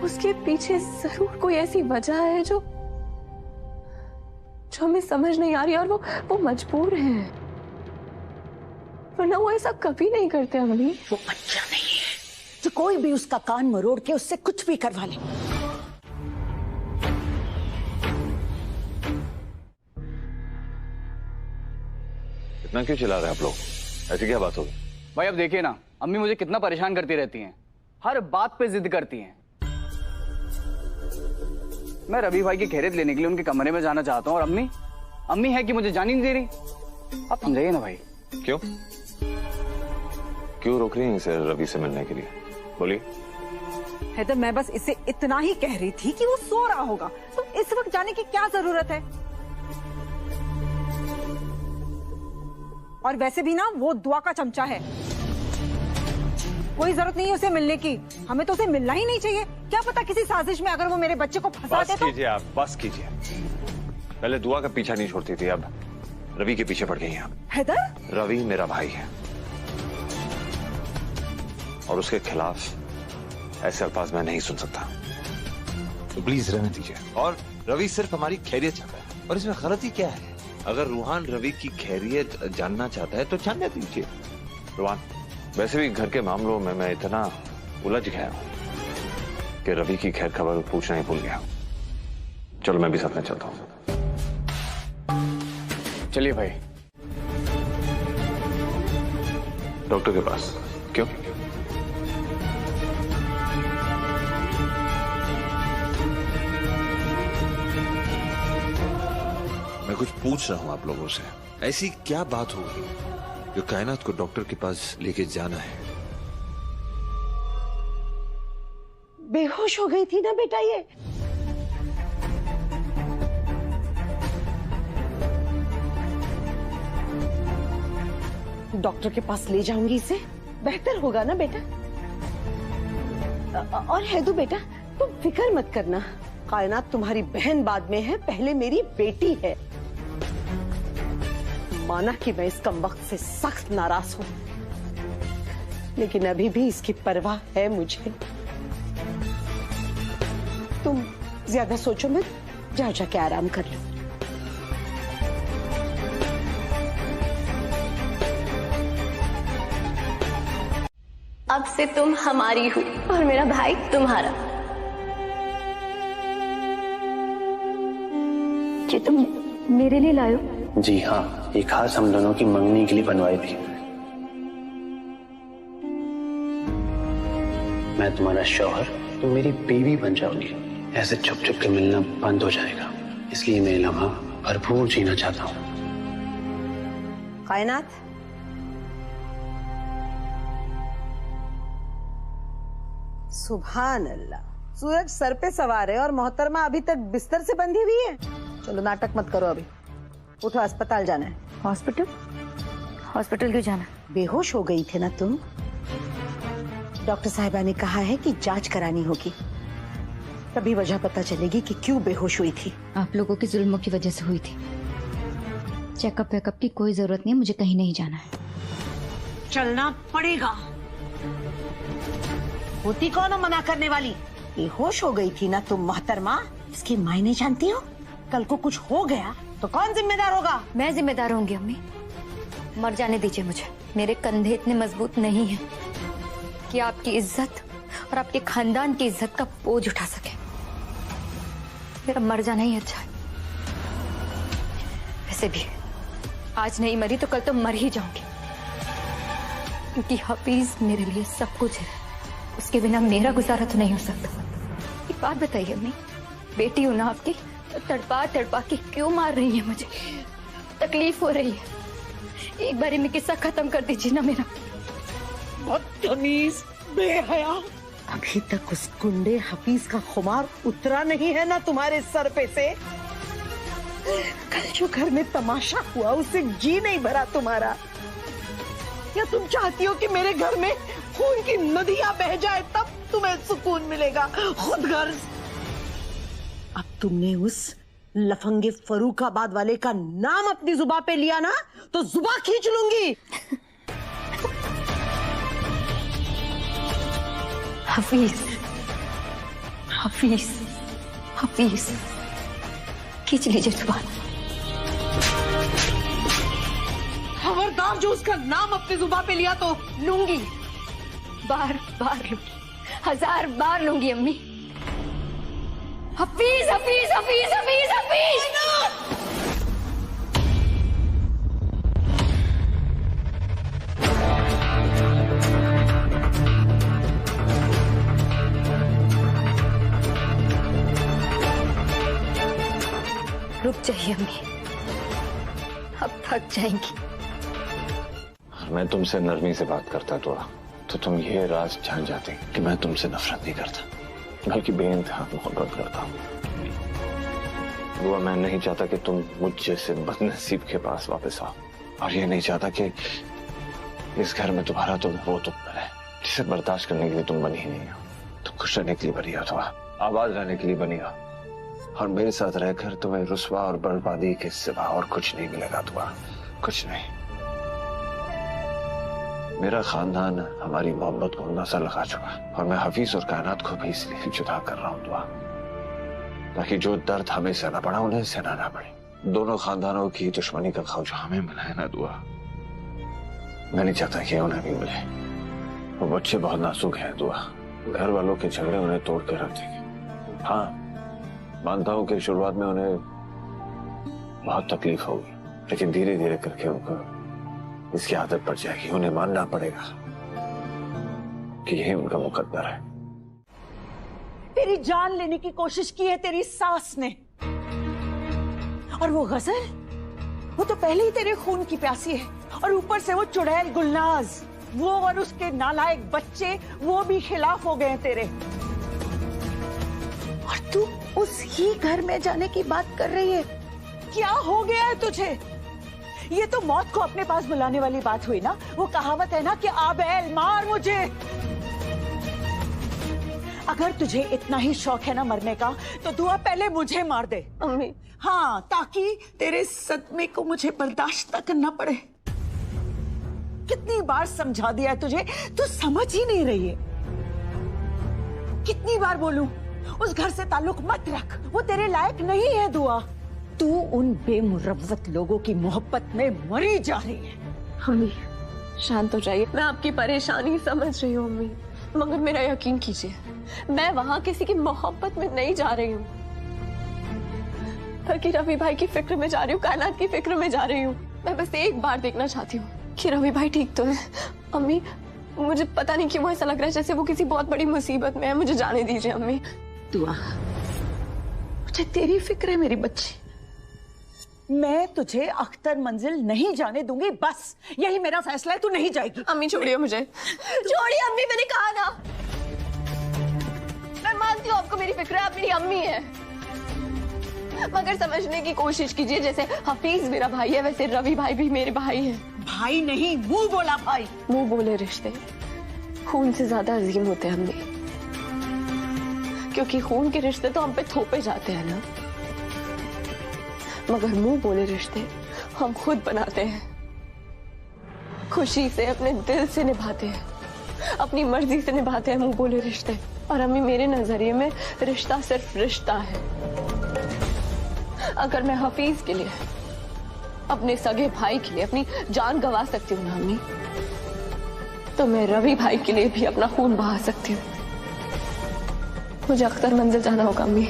Speaker 6: उसके पीछे जरूर कोई ऐसी वजह है जो हमें समझ नहीं आ रही, और वो मजबूर हैं, वरना वो ऐसा कभी नहीं करते अम्मी।
Speaker 4: वो बच्चा नहीं है जो कोई भी उसका कान मरोड़ के उससे कुछ भी करवा ले।
Speaker 1: इतना क्यों चिल्ला रहे हैं आप लोग? ऐसी क्या बात होगी?
Speaker 8: भाई अब देखिए ना, अम्मी मुझे कितना परेशान करती रहती हैं, हर बात पे जिद करती हैं। मैं रवि भाई की खैरियत लेने के लिए उनके कमरे में जाना चाहता हूँ, और अम्मी है कि मुझे जानी नहीं दे रही। आप समझाइए ना भाई।
Speaker 1: क्यों रोक रही हैं इसे रवि से मिलने के लिए? बोलिए।
Speaker 10: हैदर, मैं बस इसे इतना ही कह रही थी कि वो सो रहा होगा, तो इस वक्त जाने की क्या जरूरत है? और वैसे भी ना वो दुआ का चमचा है, कोई जरूरत नहीं है उसे मिलने की। हमें तो उसे मिलना ही नहीं चाहिए। क्या पता किसी साजिश में अगर वो मेरे बच्चे को फंसा दे तो।
Speaker 1: कीजिए आप, बस कीजिए। पहले दुआ का पीछा नहीं छोड़ती थी, अब रवि के पीछे पड़ गई हैं।
Speaker 10: हैदर,
Speaker 1: रवि मेरा भाई है और उसके खिलाफ ऐसे अल्फाज मैं नहीं सुन सकता।
Speaker 13: तो प्लीज रहने दीजिए। और रवि सिर्फ हमारी खैरियत चाहता है, और इसमें गलती क्या है? अगर रूहान रवि की खैरियत जानना चाहता है तो जानने दीजिए।
Speaker 1: रूहान, वैसे भी घर के मामलों में मैं इतना उलझ गया हूं कि रवि की खैर खबर पूछना ही भूल गया। चलो मैं भी साथ में चलता हूं।
Speaker 8: चलिए भाई।
Speaker 1: डॉक्टर के पास? क्यों?
Speaker 13: मैं कुछ पूछ रहा हूं आप लोगों से। ऐसी क्या बात होगी जो कायनात को डॉक्टर के पास लेके जाना है?
Speaker 10: बेहोश हो गई थी ना बेटा ये। डॉक्टर के पास ले जाऊंगी इसे, बेहतर होगा ना बेटा। और हैदू बेटा, तुम फिक्र मत करना, कायनात तुम्हारी बहन बाद में है, पहले मेरी बेटी है। माना कि मैं इस कमबख्त से सख्त नाराज हूं, लेकिन अभी भी इसकी परवाह है मुझे। तुम ज्यादा सोचो मत, जाओ जाके आराम कर लो।
Speaker 2: अब से तुम हमारी हुई और मेरा भाई तुम्हारा। ये तुम मेरे लिए लाए हो?
Speaker 7: जी हाँ, ये खास हम दोनों की मंगनी के लिए बनवाई थी। मैं तुम्हारा शौहर, तुम मेरी बीवी बन जाओगी। ऐसे छुप छुप के मिलना बंद हो जाएगा, इसलिए मैं लम्हा भरपूर जीना चाहता हूँ।
Speaker 10: कायनात, सुभान अल्लाह, सूरज सर पे सवार है और मोहतरमा अभी तक बिस्तर से बंधी हुई है। चलो नाटक मत करो, अभी उठो, अस्पताल जाना है।
Speaker 3: हॉस्पिटल? हॉस्पिटल क्यों जाना?
Speaker 10: बेहोश हो गई थे ना तुम। डॉक्टर साहिबा ने कहा है कि जांच करानी होगी, तभी वजह पता चलेगी कि क्यों बेहोश हुई थी।
Speaker 3: आप लोगों के जुल्मों की वजह से हुई थी। चेकअप वेकअप की कोई जरूरत नहीं, मुझे कहीं नहीं जाना है।
Speaker 10: चलना पड़ेगा। होती कौन हो मना करने वाली? बेहोश हो गई थी ना तुम मोहतरमा, इसके मायने जानती हो? कल को कुछ हो गया तो कौन जिम्मेदार होगा?
Speaker 3: मैं जिम्मेदार होंगी अम्मी। मर जाने दीजिए मुझे। मेरे कंधे इतने मजबूत नहीं हैं कि आपकी इज्जत और आपके खानदान की इज्जत का बोझ उठा सके। मेरा मर जाना ही अच्छा है। वैसे भी आज नहीं मरी तो कल तो मर ही जाऊंगी, क्योंकि हफीज मेरे लिए सब कुछ है। उसके बिना मेरा गुजारा तो नहीं हो सकता। एक बात बताइए अम्मी, बेटी हूं ना आपकी, तो तड़पा तड़पा के क्यों मार रही है मुझे? तकलीफ हो रही है। एक बारी में किस्सा खत्म कर दीजिए ना मेरा।
Speaker 10: बदतमीज, बेहया, अभी तक उस गुंडे हफीज का खुमार उतरा नहीं है ना तुम्हारे सर पे से? कल जो घर में तमाशा हुआ उससे जी नहीं भरा तुम्हारा? या तुम चाहती हो कि मेरे घर में खून की नदियां बह जाए तब तुम्हें सुकून मिलेगा? खुदगर्ज। अब तुमने उस लफंगे फरूखाबाद वाले का नाम अपनी जुबान पे लिया ना, तो जुबान खींच लूंगी।
Speaker 3: हफीज, हफीज, हफीज, खींच लीजिए जुबान।
Speaker 10: खबरदार जो उसका नाम अपनी जुबान पे लिया तो
Speaker 3: लूंगी, बार बार लूंगी, 1000 बार लूंगी अम्मी। हफीज, हफीज, हफीज, हफीज, हफीज। रुक जाइए अम्मी, अब थक जाएंगी।
Speaker 1: मैं तुमसे नरमी से बात करता तो तुम ये राज जान जाते कि मैं तुमसे नफरत नहीं करता, बल्कि बेइंतहा मोहब्बत करता हूँ। वो मैं नहीं चाहता कि तुम मुझ जैसे बदनसीब के पास वापस आओ, और ये नहीं चाहता कि इस घर में तुम्हारा तुम वो तुम बने जिसे बर्दाश्त करने के लिए तुम बनी ही नहीं हो। तुम खुश रहने के लिए बनी हो, तो आबाद रहने के लिए बनी हो। और मेरे साथ रहकर तुम्हें रुस्वा और बर्बादी के सिवा और कुछ नहीं मिलेगा दुआ, कुछ नहीं। मेरा खानदान हमारी मोहब्बत को नजर लगा चुका और मैं हफीज और कायनात को भी इसलिए जुदा कर रहा हूँ दुआ, ताकि जो दर्द हमें सहना पड़ा उन्हें सहना ना पड़े। दोनों खानदानों की दुश्मनी का खौफ जो हमें मिला है ना दुआ, मैं नहीं चाहता कि उन्हें भी मिले। वो बच्चे बहुत नाजुक हैं दुआ, घर वालों के झगड़े उन्हें तोड़ कर रख देंगे। हाँ मानता हूँ कि शुरुआत में उन्हें बहुत तकलीफ होगी, लेकिन धीरे धीरे करके उनको इसकी आदत पड़ जाएगी। उन्हें मानना पड़ेगा कि यही उनका मुकद्दर है।
Speaker 4: तेरी जान लेने की कोशिश की है तेरी सास ने, और वो गजल, वो तो पहले ही तेरे खून की प्यासी है, और ऊपर से वो चुड़ैल गुलनाज, वो और उसके नालायक बच्चे, वो भी खिलाफ हो गए हैं तेरे। और तू उस ही घर में जाने की बात कर रही है। क्या हो गया है तुझे? ये तो मौत को अपने पास बुलाने वाली बात हुई ना। वो कहावत है ना कि आबेल मार मुझे। अगर तुझे इतना ही शौक है ना मरने का, तो दुआ पहले मुझे मार दे
Speaker 6: अम्मी।
Speaker 4: हाँ, ताकि तेरे सदमे को मुझे बर्दाश्त न करना पड़े। कितनी बार समझा दिया है तुझे, तू समझ ही नहीं रही है। कितनी बार बोलूं उस घर से ताल्लुक मत रख, वो तेरे लायक नहीं है दुआ। तू उन बेमुरव्वत लोगों की मोहब्बत में मरी जा रही है।
Speaker 6: अम्मी शांत हो जाइए, मैं आपकी परेशानी समझ रही हूँ अम्मी, मगर मेरा यकीन कीजिए, मैं वहाँ किसी की मोहब्बत में नहीं जा रही हूँ, बल्कि रवि भाई की फिक्र में जा रही हूँ, कायनात की फिक्र में जा रही हूँ। मैं बस एक बार देखना चाहती हूँ कि रवि भाई ठीक तो है। अम्मी मुझे पता नहीं क्यों ऐसा लग रहा है जैसे वो किसी बहुत बड़ी मुसीबत में है। मुझे जाने दीजिए अम्मी।
Speaker 4: दुआ, मुझे तेरी फिक्र है मेरी बच्ची। मैं तुझे अख्तर मंजिल नहीं जाने दूंगी, बस यही मेरा फैसला है। तू नहीं जाएगी।
Speaker 6: अम्मी छोड़िए मुझे, छोड़िए अम्मी, मैंने कहा ना। मैं मानती हूँ आपको मेरी फिक्र है, आप मेरी अम्मी है, मगर समझने की कोशिश कीजिए, जैसे हफीज मेरा भाई है वैसे रवि भाई भी मेरे भाई है।
Speaker 4: भाई नहीं, मुंह बोला भाई।
Speaker 6: मुंह बोले रिश्ते खून से ज्यादा अजीम होते हैं अम्मी, क्योंकि खून के रिश्ते तो हम पे थोपे जाते हैं ना, मगर मुंह बोले रिश्ते हम खुद बनाते हैं, खुशी से अपने दिल से निभाते हैं, अपनी मर्जी से निभाते हैं मुंह बोले रिश्ते। और अम्मी मेरे नजरिए में रिश्ता सिर्फ रिश्ता है। अगर मैं हफीज के लिए, अपने सगे भाई के लिए अपनी जान गंवा सकती हूँ ना अम्मी, तो मैं रवि भाई के लिए भी अपना खून बहा सकती हूँ। मुझे अख्तर मंजिल जाना होगा अम्मी।